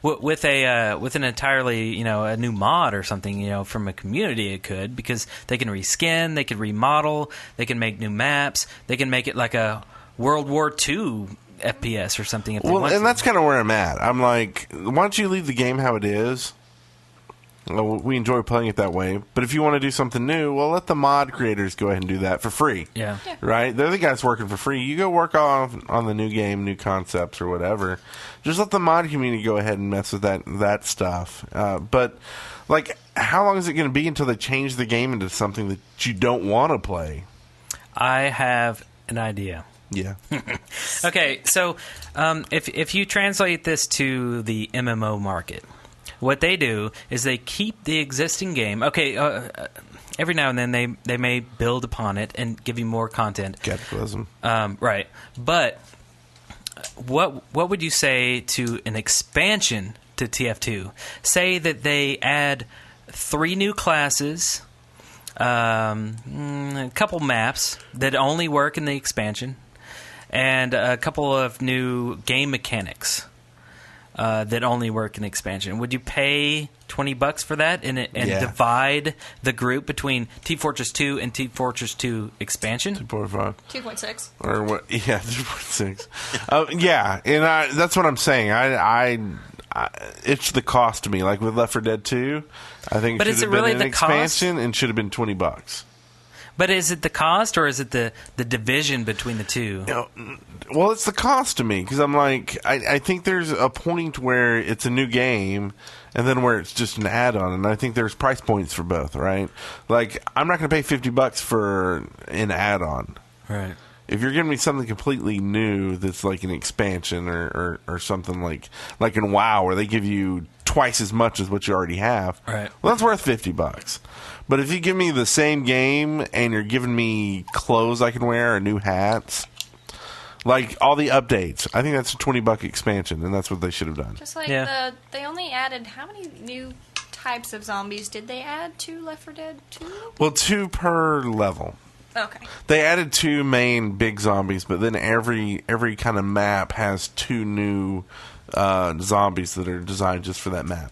With an entirely, a new mod or something, from a community, it could, because they can reskin, they can remodel, they can make new maps, they can make it like a World War II FPS or something. If they want and to. that's kind of where I'm at. I'm like, why don't you leave the game how it is? Well, we enjoy playing it that way. But if you want to do something new, well, let the mod creators go ahead and do that for free. Yeah. Right? They're the guys working for free. You go work on the new game, new concepts, or whatever. Just let the mod community go ahead and mess with that stuff. But, like, how long is it going to be until they change the game into something that you don't want to play? I have an idea. Yeah. Okay, so if you translate this to the MMO market, what they do is they keep the existing game. Okay, every now and then they may build upon it and give you more content. Capitalism. Right. But what would you say to an expansion to TF2? Say that they add 3 new classes, a couple maps that only work in the expansion, and a couple of new game mechanics that only work in expansion. Would you pay $20 for that and divide the group between Team Fortress 2 and Team Fortress 2 expansion? 2.5. 2.6. Or what? Yeah, 2.6. Yeah, and that's what I'm saying. I it's the cost to me. Like with Left 4 Dead 2, I think it should have been an expansion and should have been $20. But is it the cost, or is it the division between the two? Well, it's the cost to me, because I'm like, I think there's a point where it's a new game, and then where it's just an add-on, and I think there's price points for both, right? Like, I'm not going to pay $50 for an add-on. Right. If you're giving me something completely new that's like an expansion or something like in WoW, where they give you twice as much as what you already have, right? Well, that's worth $50. But if you give me the same game and you're giving me clothes I can wear or new hats, like all the updates, I think that's a $20 expansion, and that's what they should have done. Just like they only added, how many new types of zombies did they add to Left 4 Dead 2? Well, 2 per level. Okay. They added 2 main big zombies, but then every kind of map has 2 new zombies that are designed just for that map.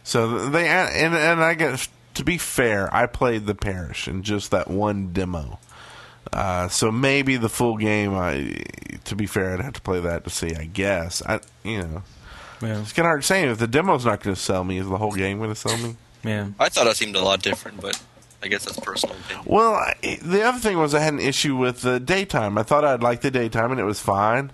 So they add, and I guess, to be fair, I played the Parish in just that one demo. So maybe the full game, to be fair, I'd have to play that to see, I guess. Yeah. It's kind of hard to say. If the demo's not going to sell me, is the whole game going to sell me? Yeah. I thought it seemed a lot different, but I guess that's personal opinion. Well, the other thing was I had an issue with the daytime. I thought I'd like the daytime, and it was fine.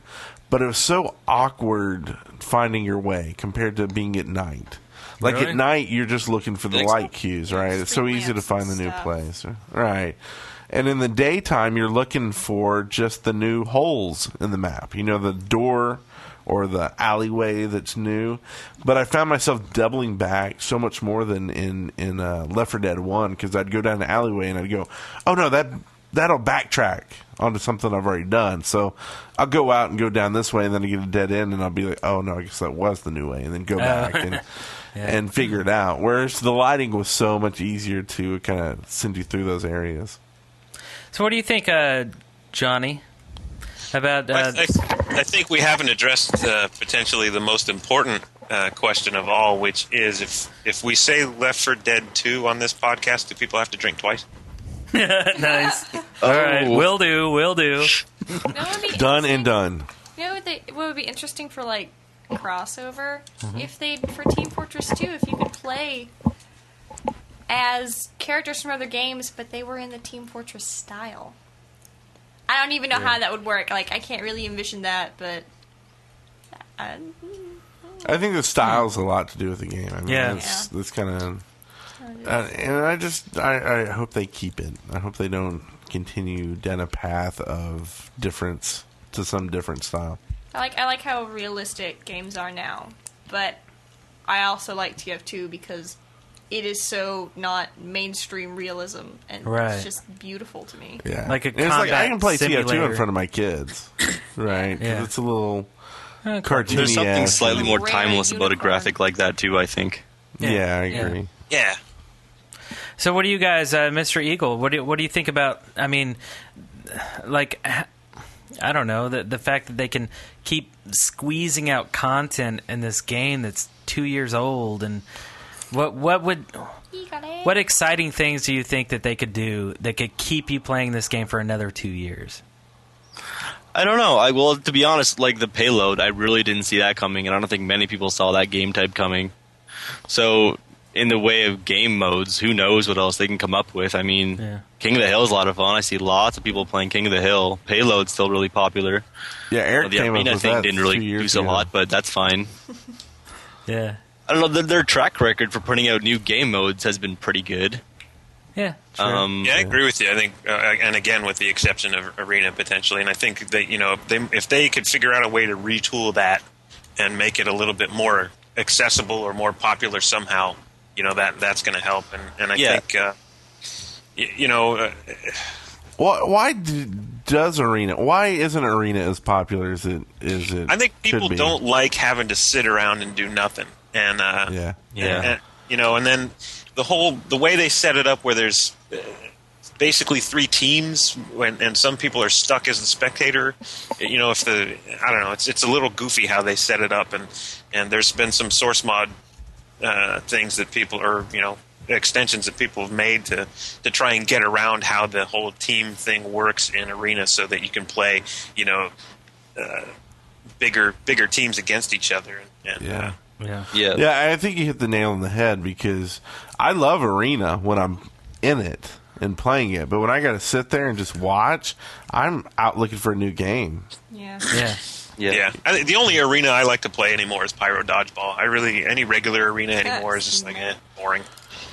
But it was so awkward finding your way compared to being at night. Like really? At night, you're just looking for the light cues, right? It's so easy to find the new place. Right. And in the daytime, you're looking for just the new holes in the map. The door or the alleyway that's new. But I found myself doubling back so much more than in Left 4 Dead 1, because I'd go down the alleyway and I'd go, oh, no, that'll backtrack onto something I've already done. So I'll go out and go down this way, and then I get a dead end, and I'll be like, oh, no, I guess that was the new way, and then go back and figure it out. Whereas the lighting was so much easier to kind of send you through those areas. So what do you think, Johnny, about... I think we haven't addressed potentially the most important question of all, which is if we say Left 4 Dead 2 on this podcast, do people have to drink twice? Nice. All right, will do. Done and done. What would be interesting for, like, crossover. If they for Team Fortress 2, if you could play as characters from other games, but they were in the Team Fortress style. I don't even know how that would work. Like, I can't really envision that, but I think the style's a lot to do with the game. I mean, that's kind of. And I hope they keep it. I hope they don't continue down a path of difference to some different style. I like how realistic games are now, but I also like TF2 because it is so not mainstream realism, and it's just beautiful to me. Yeah, like a it's like I can play simulator. TF2 in front of my kids, right? Yeah. It's a little cartoony. There's something slightly more timeless about a graphic like that too, I think. Yeah, I agree. Yeah. So what do you guys, Mr. Eagle, what do you think about, I mean, like, I don't know, the fact that they can keep squeezing out content in this game that's 2 years old, and what exciting things do you think that they could do that could keep you playing this game for another 2 years? I don't know. Well, to be honest, like the payload, I really didn't see that coming, and I don't think many people saw that game type coming. So, in the way of game modes, who knows what else they can come up with. I mean, King of the Hill is a lot of fun. I see lots of people playing King of the Hill. Payload's still really popular. Yeah, Eric the came Arena up with thing that didn't really 2 years use a ago. lot, but that's fine. Yeah. I don't know. Their track record for putting out new game modes has been pretty good. Yeah. Yeah, I agree with you. I think, and again, with the exception of Arena potentially, and I think that if they could figure out a way to retool that and make it a little bit more accessible or more popular somehow, that's going to help. And I think, why does Arena? Why isn't Arena as popular as it? I think people should be? don't like having to sit around and do nothing. And and then the way they set it up, where there's basically 3 teams, and some people are stuck as the spectator. I don't know, it's a little goofy how they set it up, and there's been some source mod things that people extensions that people have made to try and get around how the whole team thing works in Arena, so that you can play bigger teams against each other. Yeah. Yeah, I think you hit the nail on the head, because I love Arena when I'm in it and playing it, but when I got to sit there and just watch, I'm out looking for a new game. Yeah. The only Arena I like to play anymore is Pyro Dodgeball. Any regular Arena anymore is just boring.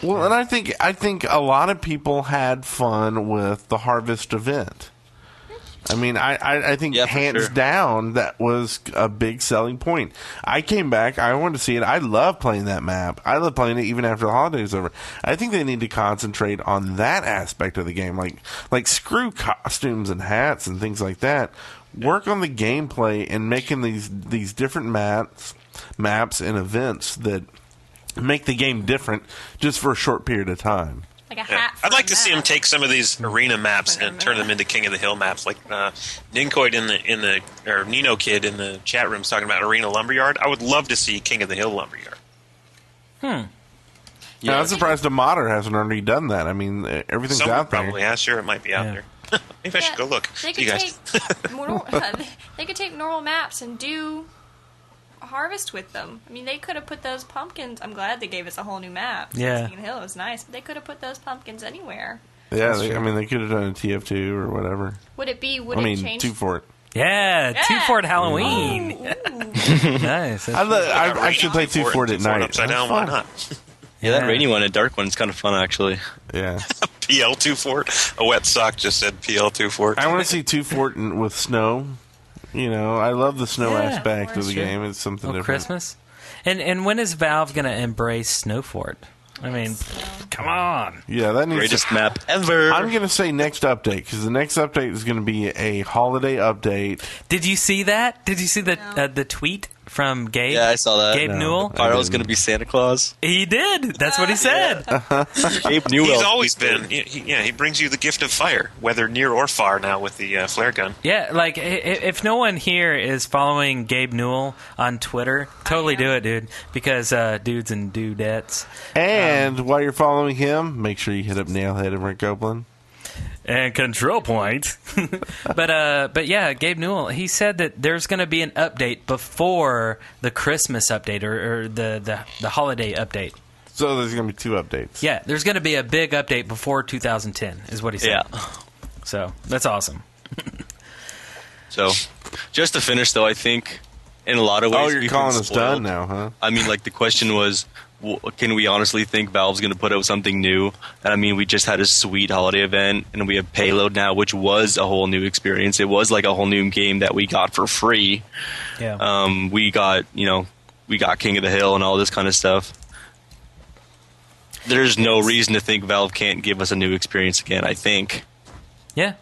Well, and I think a lot of people had fun with the Harvest event. I mean, I think hands down that was a big selling point. I came back. I wanted to see it. I love playing that map. I love playing it even after the holidays over. I think they need to concentrate on that aspect of the game. Like screw costumes and hats and things like that. Work on the gameplay and making these different maps and events that make the game different just for a short peried of time. Like a hat. I'd like to see them take some of these Arena maps and turn them into King of the Hill maps. Like Ninkoid or Nino Kid in the chat room is talking about Arena Lumberyard. I would love to see King of the Hill Lumberyard. Yeah, I'm surprised a modder hasn't already done that. I mean, everything's out there. Probably, yeah, sure, it might be out there. Maybe I should go look. They could they could take normal maps and do Harvest with them. I mean, they could have put those pumpkins. I'm glad they gave us a whole new map. Yeah. King of the Hill was nice, but they could have put those pumpkins anywhere. Yeah, they could have done a TF2 or whatever. Would it change? 2 Fort. Yeah, 2 Fort Halloween. Nice. I should play 2 Fort at night. Upside down, why not? Yeah, that rainy one, a dark one, is kind of fun, actually. Yeah. PL2 Fort. A wet sock just said PL2 Fort. I want to see 2 Fort with snow. I love the snow aspect of the game. It's something different. Christmas. And when is Valve going to embrace Snow Fort? I mean, come on. Yeah, that needs greatest map ever. I'm going to say next update, because the next update is going to be a holiday update. Did you see that? Did you see the tweet from Gabe? Yeah, I saw that. Gabe Newell. Pyro's going to be Santa Claus. He did. That's what he said. Gabe Newell. He's always been. He brings you the gift of fire, whether near or far. Now with the flare gun. Yeah, like if no one here is following Gabe Newell on Twitter, totally do it, dude. Because dudes and dudettes. And while you're following him, make sure you hit up Nailhead and Rick Copeland. and Control Point. but yeah, Gabe Newell, he said that there's going to be an update before the Christmas update or the holiday update. So there's going to be 2 updates. Yeah, there's going to be a big update before 2010, is what he said. Yeah. So that's awesome. So, just to finish, though, I think in a lot of ways... Oh, you're calling us done now, huh? I mean, like, the question was, can we honestly think Valve's going to put out something new? And, I mean, we just had a sweet holiday event, and we have Payload now, which was a whole new experience. It was like a whole new game that we got for free. Yeah. We got King of the Hill and all this kind of stuff. There's no reason to think Valve can't give us a new experience again, I think. Yeah.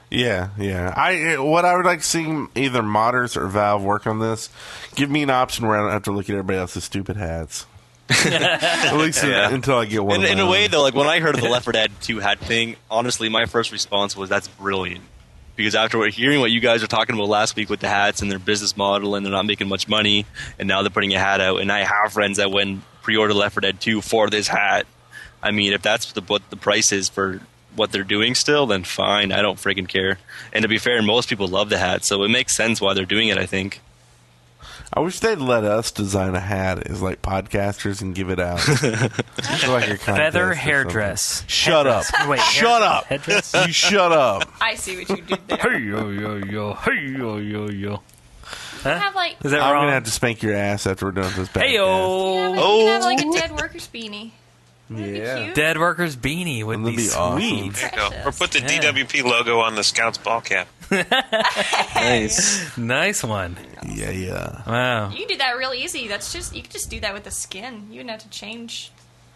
Yeah. What I would like to see either modders or Valve work on this. Give me an option where I don't have to look at everybody else's stupid hats. At least until I get one. In a way, though, like when I heard of the Left 4 Dead 2 hat thing, honestly, my first response was, "That's brilliant." Because after hearing what you guys were talking about last week with the hats and their business model, and they're not making much money, and now they're putting a hat out, and I have friends that went and pre-ordered Left 4 Dead 2 for this hat. I mean, if that's what the price is for what they're doing still, then fine. I don't freaking care. And to be fair, most people love the hat, so it makes sense why they're doing it, I think. I wish they'd let us design a hat as like podcasters and give it out. Like a feather hairdress. Shut up. Wait, shut up. Headdress? You shut up. I see what you did there. Hey yo yo yo. Hey yo yo yo. Huh? Have like, is that I'm wrong? gonna have to spank your ass after we're done with this. Hey yo. You can have like a dead worker's beanie. Yeah. Dead worker's beanie would be sweet. Awesome. There you go. Or put the DWP logo on the Scouts ball cap. Nice. Nice one. Yeah. Wow. You can do that real easy. You can just do that with the skin. You wouldn't have to change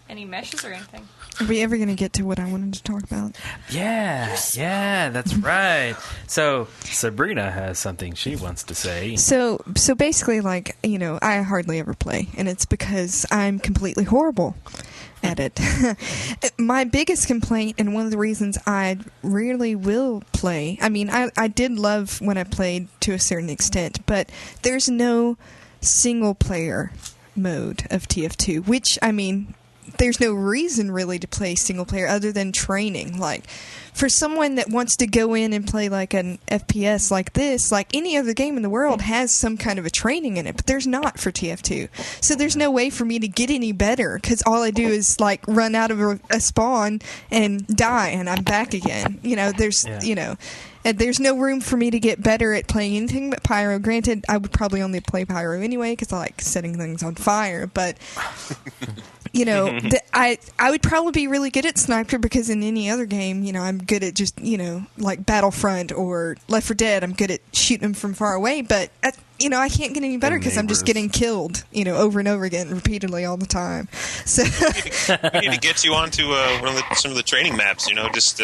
any meshes or anything. Are we ever going to get to what I wanted to talk about? Yeah, that's right. So Sabrina has something she wants to say. So basically, like, I hardly ever play, and it's because I'm completely horrible at it. My biggest complaint, and one of the reasons I rarely will play, I mean, I did love when I played to a certain extent, but there's no single player mode of TF2, which, I mean, there's no reason really to play single player other than training. Like, for someone that wants to go in and play like an FPS like this, like any other game in the world has some kind of a training in it, but there's not for TF2. So there's no way for me to get any better because all I do is like run out of a spawn and die and I'm back again. There's no room for me to get better at playing anything but Pyro. Granted, I would probably only play Pyro anyway because I like setting things on fire, but I would probably be really good at Sniper because in any other game, I'm good at just, like Battlefront or Left 4 Dead, I'm good at shooting them from far away, but, I can't get any better because I'm just getting killed, over and over again, repeatedly all the time. So we need to get you onto some of the training maps, just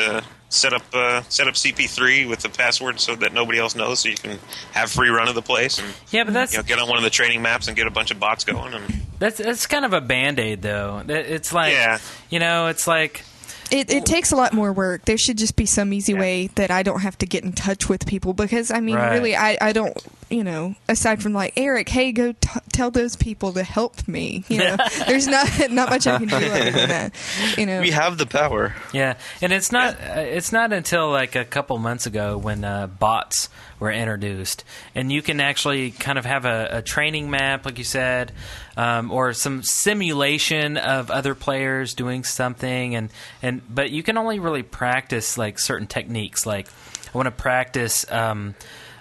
set up CP3 with the password so that nobody else knows, so you can have free run of the place. And, yeah, but that's get on one of the training maps and get a bunch of bots going. And that's kind of a Band-Aid, though. It's like, it's like... It takes a lot more work. There should just be some easy way that I don't have to get in touch with people because, I mean, really, I don't, aside from like, Eric, hey, go tell those people to help me. There's not much I can do other than that. We have the power. Yeah, and it's not until like a couple months ago when bots were introduced, and you can actually kind of have a training map, like you said, or some simulation of other players doing something, but you can only really practice like certain techniques. Like I want to practice, I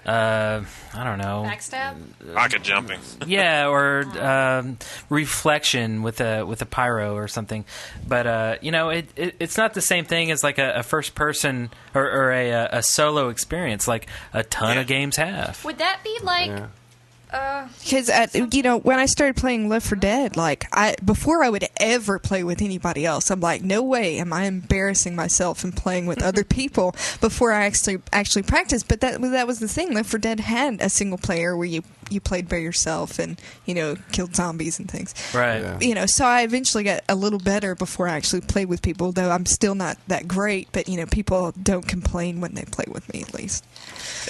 don't know, backstab, rocket jumping, or reflection with a pyro or something. But it's not the same thing as like a first person or a solo experience like a ton of games have. Would that be like? Because when I started playing Left 4 Dead, like before I would ever play with anybody else, I'm like, no way am I embarrassing myself and playing with other people before I actually practiced. But that was the thing. Left 4 Dead had a single player where you played by yourself and killed zombies and things. Right. Yeah. So I eventually got a little better before I actually played with people. Though I'm still not that great. But people don't complain when they play with me, at least.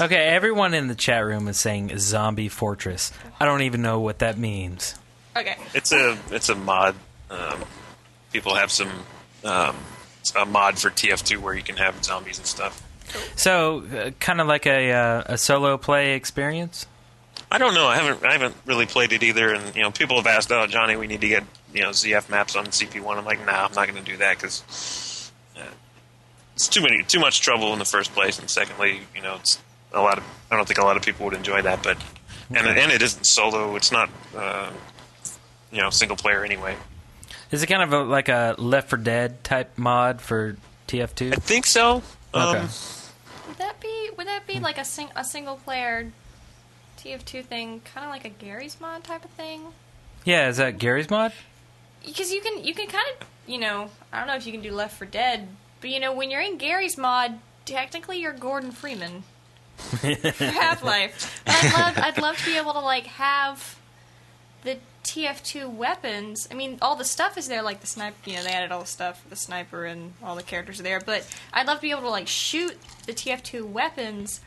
Okay, everyone in the chat room is saying Zombie Fortress. I don't even know what that means. Okay. It's a mod. People have some a mod for TF2 where you can have zombies and stuff. So, kind of like a solo play experience. I don't know. I haven't really played it either. And people have asked, "Oh, Johnny, we need to get ZF maps on CP1." I'm like, "Nah, I'm not going to do that because it's too much trouble in the first place, and secondly, it's a lot of. I don't think a lot of people would enjoy that. But and it isn't solo. It's not single player anyway. Is it kind of like a Left 4 Dead type mod for TF2? I think so. Okay. Would that be like a single player TF2 thing, kind of like a Gary's mod type of thing? Yeah, is that Gary's mod? Because you can kind of, I don't know if you can do Left 4 Dead, but when you're in Gary's mod, technically you're Gordon Freeman for Half-Life. But I'd love to be able to have the TF2 weapons. I mean, all the stuff is there, like the sniper. They added all the stuff for the sniper and all the characters are there. But I'd love to be able to shoot the TF2 weapons.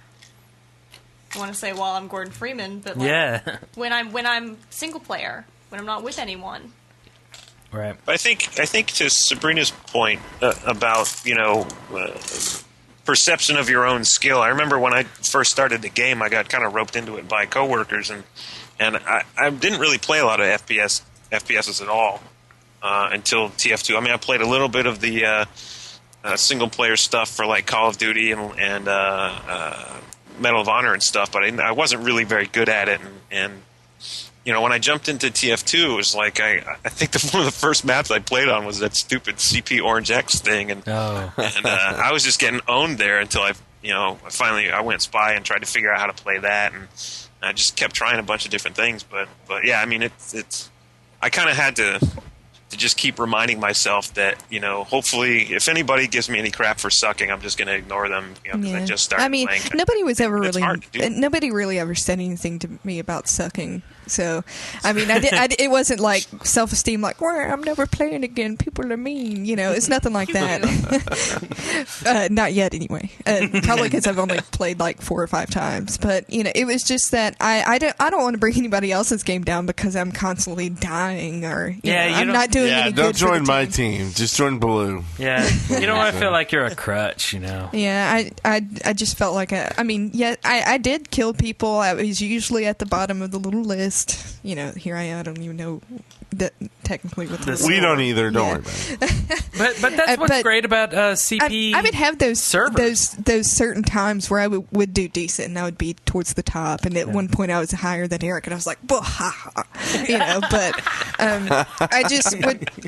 I want to say while I'm Gordon Freeman, but when I'm single player, when I'm not with anyone. Right. I think to Sabrina's point about perception of your own skill. I remember when I first started the game, I got kind of roped into it by coworkers, and I didn't really play a lot of FPSs at all until TF2. I mean, I played a little bit of the single player stuff for like Call of Duty and Medal of Honor and stuff, but I wasn't really very good at it. And when I jumped into TF2, it was like I think one of the first maps I played on was that stupid CP Orange X thing, and I was just getting owned there until I went spy and tried to figure out how to play that, and I just kept trying a bunch of different things. But yeah, I mean it's I kind of had to just keep reminding myself that hopefully if anybody gives me any crap for sucking, I'm just going to ignore them because I just started playing. Nobody really ever said anything to me about sucking. So, I mean, it wasn't like self-esteem, like, well, I'm never playing again. People are mean. It's nothing like that. Not yet, anyway. Probably because I've only played like 4 or 5 times. But, it was just that I don't want to bring anybody else's game down because I'm constantly dying or, I'm not doing any good. Don't join my team. Just join Blue. Yeah. You don't want to feel like you're a crutch, Yeah, I just felt like I did kill people. I was usually at the bottom of the little list. Here I am. I don't even know that technically what the we don't either. Don't worry about it. But that's what's great about CP. I would have those servers. those certain times where I would do decent, and I would be towards the top. And at one point, I was higher than Eric, and I was like, But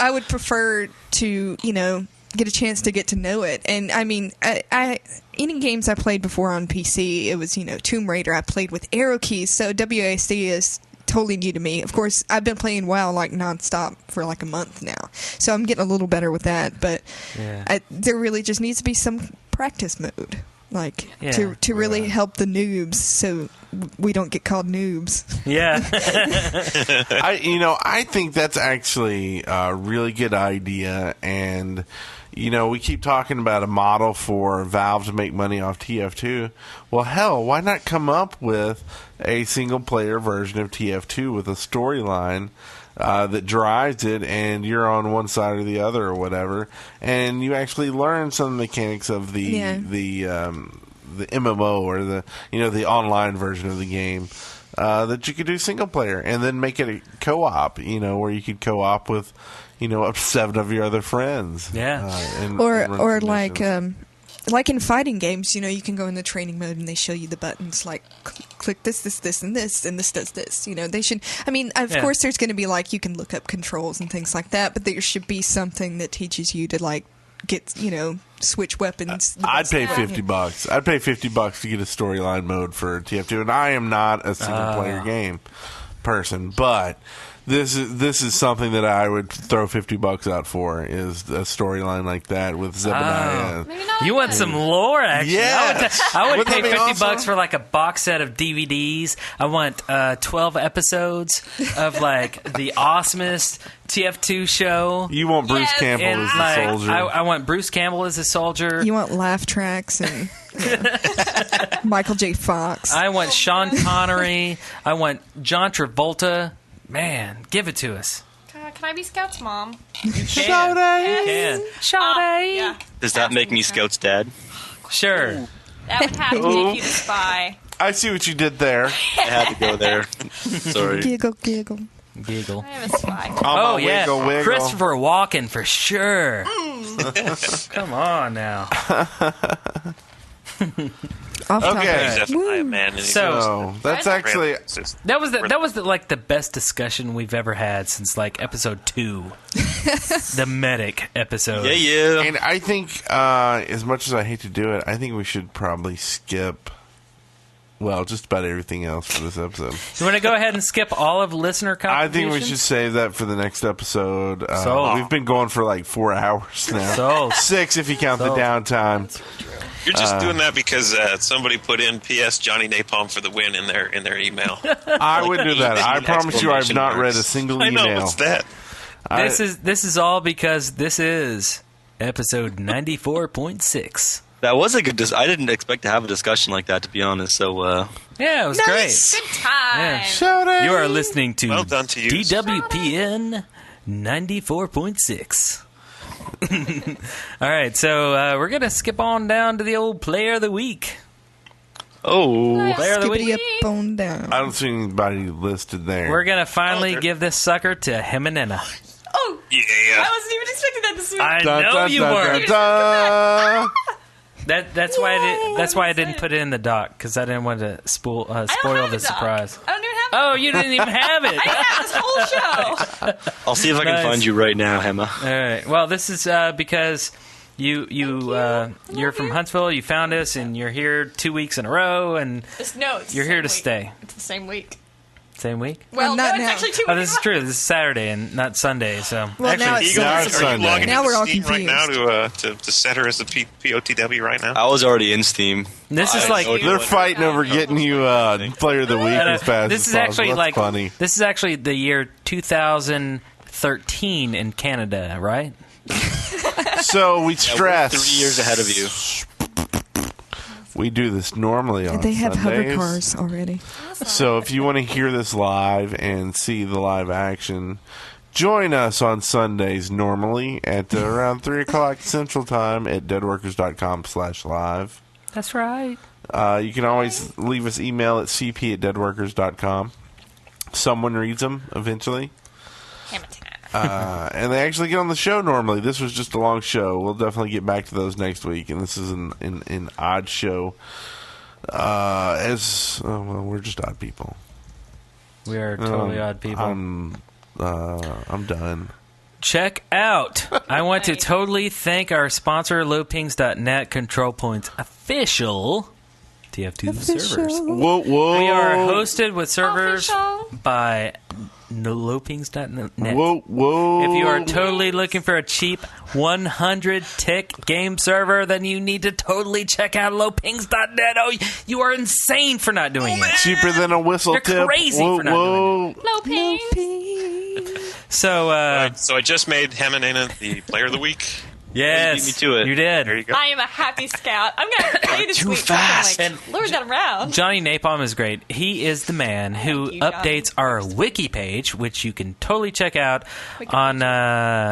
I would prefer to get a chance to get to know it. And I mean, any games I played before on PC, it was Tomb Raider. I played with arrow keys, so WASD is totally new to me. Of course, I've been playing WoW like nonstop for like a month now, so I'm getting a little better with that. But there really just needs to be some practice mode, to really help the noobs, so we don't get called noobs. Yeah. I think that's actually a really good idea, and we keep talking about a model for Valve to make money off TF2. Well, hell, why not come up with a single-player version of TF2 with a storyline that drives it, and you're on one side or the other or whatever, and you actually learn some mechanics of the MMO or the online version of the game that you could do single-player, and then make it a co-op, where you could co-op with up to 7 of your other friends. Yeah. Or like in fighting games, you can go in the training mode and they show you the buttons, like click this, and this, and this does this. They should. I mean, of course, there's going to be you can look up controls and things like that, but there should be something that teaches you to get switch weapons. I'd pay $50. I'd pay $50 to get a storyline mode for TF2, and I am not a single player game person, but this is something that I would throw $50 out for, is a storyline like that with Zephaniah. You want some lore action? Yeah. I would pay $50 for a box set of DVDs. I want 12 episodes of the awesomest TF2 show. You want Bruce Campbell as the soldier. I want Bruce Campbell as a soldier. You want laugh tracks and Michael J. Fox. I want Sean Connery. I want John Travolta. Man, give it to us. God, Can I be Scout's mom? Shawty! Shawty! Yeah. Does that make me Scout's dad? Sure. That would have to make you the spy. I see what you did there. I had to go there. Sorry. Giggle. Giggle. I have a spy. Oh, yeah. Wiggle. Christopher Walken for sure. Come on now. Okay. He's definitely a man. And he's So that's actually that was the best discussion we've ever had since like episode 2, the medic episode. Yeah. And I think, as much as I hate to do it, I think we should probably skip, well, just about everything else for this episode. You want to go ahead and skip all of listener I contributions? think we should save that for the next episode. Sold. We've been going for like 4 hours now. Sold. 6 if you count the downtime. You're just doing that because somebody put in P.S. Johnny Napalm for the win in their email. I wouldn't do that. I promise you I've not read a single I email. know, what's that? This is all because this is episode 94.6. That was a good. I didn't expect to have a discussion like that, to be honest. So Yeah, it was Nice. Good time. Shawty! great. You are listening to Well done to you. DWPN 94.6. All right, so we're going to skip on down to the old player of the week. Player of the week. Skippity up on down. I don't see anybody listed there. We're going to finally give this sucker to Hemanena. Oh, Yeah. I wasn't even expecting that this week. I know you weren't. Dun. That's why I didn't put it in the doc, because I didn't want to spoil I don't the have a doc. surprise. I don't even have Oh, you didn't even have it. I didn't have this whole show. I'll see if I can Nice. find you right now, Hema. All right. Well, this is because you're from Huntsville. You found us, and you're here 2 weeks in a row, and It's you're the here to same stay. week. It's the same week. Same week. Well, not no, now. it's actually 2 Oh, weeks. this is true. This is Saturday and not Sunday. So Well, now it's Eagle, Now are it's you Sunday. logging Now into we're all Steam right now confused. to set her as a POTW right now? I was already in Steam. this is like They're fighting over getting you player of the week as fast this as is possible. actually That's like funny. this is actually the year 2013 in Canada, right? So we Yeah, stress. we're 3 years ahead of you. We do this normally on They have hover Sundays. cars already. So if you want to hear this live and see the live action, join us on Sundays normally at around 3 o'clock Central Time at deadworkers.com/live. That's right. You can always leave us email at cp@deadworkers.com. Someone reads them eventually. And they actually get on the show normally. This was just a long show. We'll definitely get back to those next week. And this is an odd show. Well, we're just odd people. We are totally odd people. I'm done. Check out. I want to totally thank our sponsor, lowpings.net, Control Point's official TF2 servers. Whoa. We are hosted with servers Official. by lowpings.net. Whoa. If you are totally looking for a cheap 100-tick game server, then you need to totally check out lowpings.net. Oh, you are insane for not doing it. Cheaper than a whistle You're tip. crazy for not doing Low ping. So, So I just made Hemanena the player of the week. yes, You beat me to it. you did. There you go. I am a happy scout. I'm going to play this Too week. fast. And lure that around. Johnny Napalm is great. He is the man who you, Johnny. updates our wiki page, which you can totally check out on,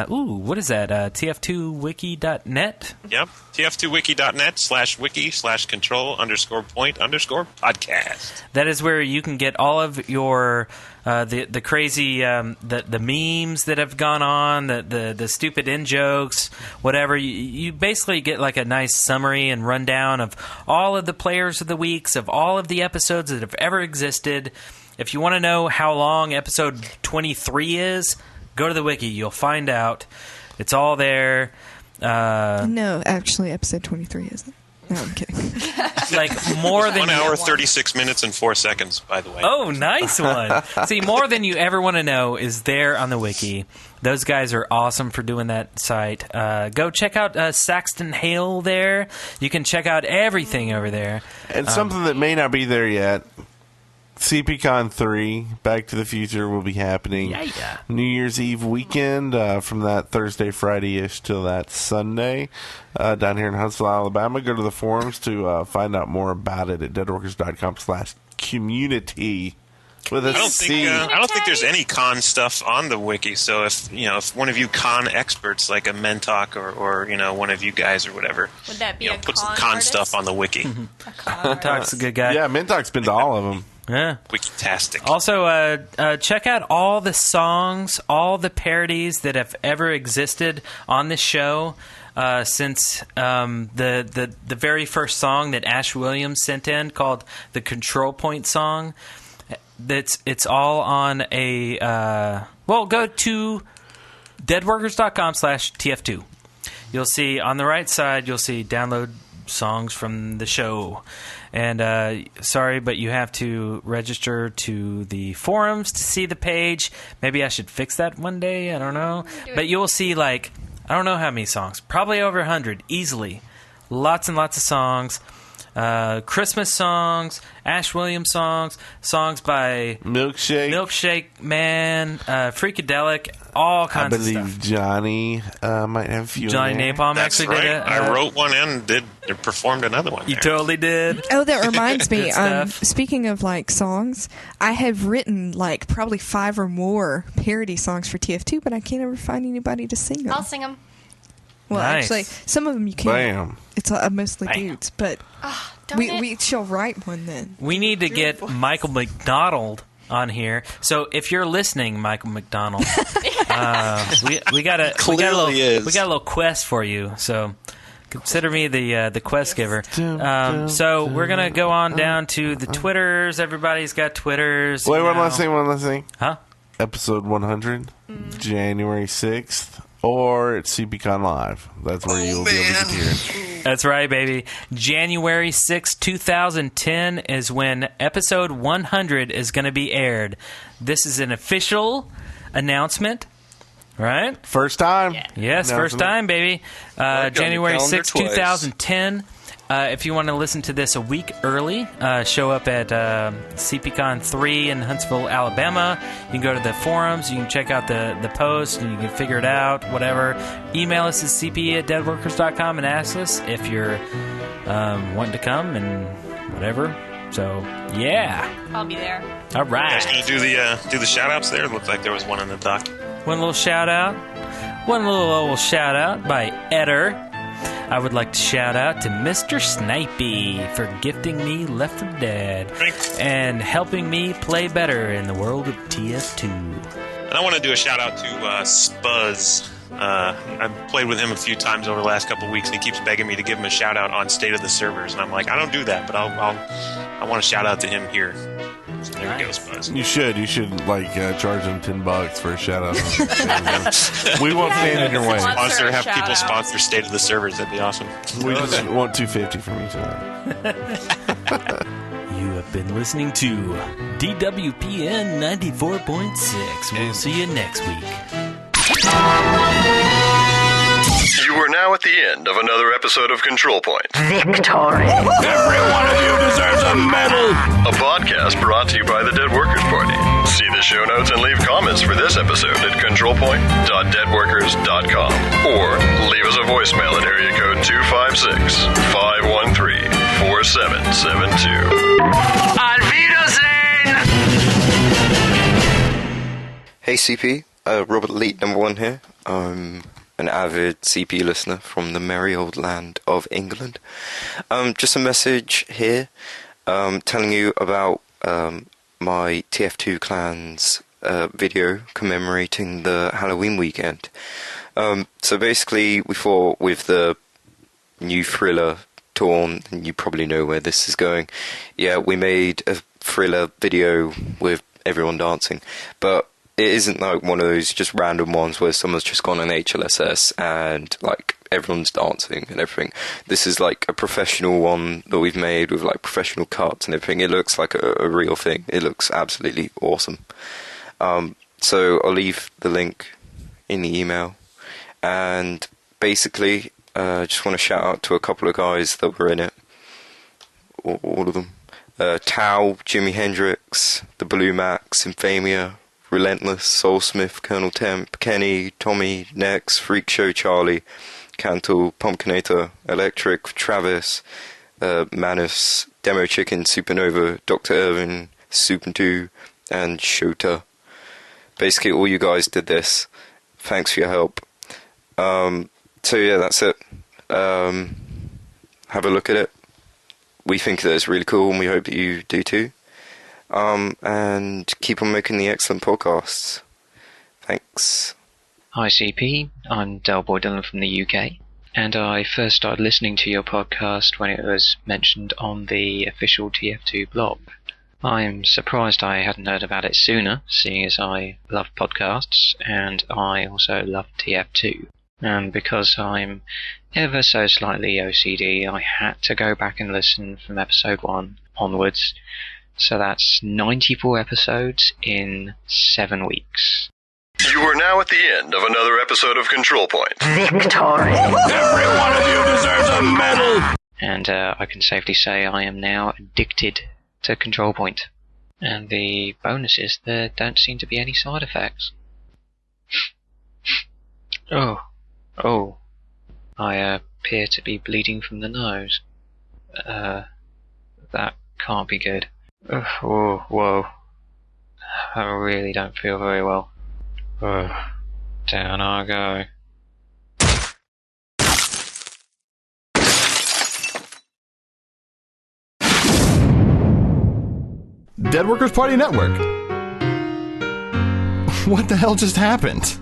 what is that? TF2wiki.net? Yep. TF2wiki.net/wiki/control_point_podcast. That is where you can get all of your the crazy the memes that have gone on, the stupid in jokes, whatever. You basically get like a nice summary and rundown of all of the players of the weeks, of all of the episodes that have ever existed. If you want to know how long episode 23 is, go to the wiki. You'll find out. It's all there. No, actually, episode 23 isn't. No, I'm kidding. Like more than 1 hour, 36 minutes, and 4 seconds, by the way. Oh, nice one. See, more than you ever want to know is there on the wiki. Those guys are awesome for doing that site. Go check out Saxton Hale there. You can check out everything over there. And something that may not be there yet. CPCon 3, Back to the Future, will be happening Yeah. New Year's Eve weekend from that Thursday, Friday-ish till that Sunday down here in Huntsville, Alabama. Go to the forums to find out more about it at deadworkers.com/community. With a I don't C. think there's any con stuff on the wiki. So if one of you con experts like a Mentalk or one of you guys or whatever, would that be put some con stuff on the wiki. Mentalk's a good guy. Yeah, Mentalk's been to all of them. Yeah. Wikitastic. Also, check out all the songs, all the parodies that have ever existed on this show since the very first song that Ash Williams sent in called the Control Point song. It's all on a go to deadworkers.com/TF2. You'll see on the right side, you'll see download songs from the show. And sorry, but you have to register to the forums to see the page. Maybe I should fix that one day. I don't know. But you'll see, I don't know how many songs. Probably over 100, easily. Lots and lots of songs. Christmas songs, Ash Williams songs, songs by Milkshake Man, Freakadelic, all kinds of stuff. I believe Johnny might have a few. Johnny Napalm actually did it. I wrote one and performed another one. You totally did. Oh, that reminds me. Speaking of songs, I have written probably 5 or more parody songs for TF2, but I can't ever find anybody to sing them. I'll sing them. Well, Nice. actually, some of them you can't. Bam. It's mostly dudes, but we shall write one then. We need to get Michael McDonald on here. So if you're listening, Michael McDonald, we got a little quest for you. So consider me the quest giver. So we're gonna go on down to the Twitters. Everybody's got Twitters. Wait, one last thing. Huh? Episode 100, January 6th. Or at CPCon Live. That's where you'll be able to hear it. That's right, baby. January 6, 2010 is when episode 100 is going to be aired. This is an official announcement, right? First time. Yes, first time, baby. January 6, 2010. If you want to listen to this a week early, show up at CPCon 3 in Huntsville, Alabama. You can go to the forums, you can check out the post, and you can figure it out, whatever. Email us at cp@deadworkers.com and ask us if you're wanting to come and whatever. So, yeah. I'll be there. All right. You guys gonna do the shout-outs there? It looked like there was one in the doc. One little shout-out by Eder. I would like to shout out to Mr. Snipey for gifting me Left 4 Dead and helping me play better in the world of TF2. And I want to do a shout out to Spuzz. I've played with him a few times over the last couple of weeks, and he keeps begging me to give him a shout out on State of the Servers, and I'm like, I don't do that, but I want to shout out to him here. So there we go, Spuzz. You should charge them $10 for a shout out. We won't stand in your way. Have people sponsor State of the Servers. That'd be awesome. We just want $250 from each other. You have been listening to DWPN 94.6. We'll see you next week. You are now at the end of another episode of Control Point. Victory. Every one of you deserves a medal. A podcast brought to you by the Dead Workers Party. See the show notes and leave comments for this episode at controlpoint.deadworkers.com or leave us a voicemail at area code 256-513-4772. Auf Wiedersehen. Hey CP, Robert Leet, #1 here. I'm an avid CP listener from the merry old land of England. Just a message here telling you about my TF2 Clans video commemorating the Halloween weekend. So basically, we thought with the new Thriller Torn, and you probably know where this is going. Yeah, we made a Thriller video with everyone dancing, but it isn't like one of those just random ones where someone's just gone on HLSS and everyone's dancing and everything. This is like a professional one that we've made with professional cuts and everything. It looks like a real thing. It looks absolutely awesome. So I'll leave the link in the email. And basically, just want to shout out to a couple of guys that were in it. All of them. Tau, Jimi Hendrix, The Blue Max, Infamia, Relentless, Soulsmith, Colonel Temp, Kenny, Tommy, Nex, Freak Show Charlie, Cantle, Pumpkinator, Electric, Travis, Manus, Demo Chicken, Supernova, Dr. Irvin, Super 2, and Shota. Basically, all you guys did this. Thanks for your help. So yeah, that's it. Have a look at it. We think that it's really cool, and we hope that you do too. And keep on making the excellent podcasts. Thanks. Hi CP, I'm Delboy Dylan from the UK, and I first started listening to your podcast when it was mentioned on the official TF2 blog. I'm surprised I hadn't heard about it sooner, seeing as I love podcasts, and I also love TF2. And because I'm ever so slightly OCD, I had to go back and listen from episode 1 onwards. So that's 94 episodes in 7 weeks. You are now at the end of another episode of Control Point. Victory. Every one of you deserves a medal! And I can safely say I am now addicted to Control Point. And the bonus is there don't seem to be any side effects. Oh. I appear to be bleeding from the nose. That can't be good. Whoa. I really don't feel very well. Down I go. Dead Workers Party Network. What the hell just happened?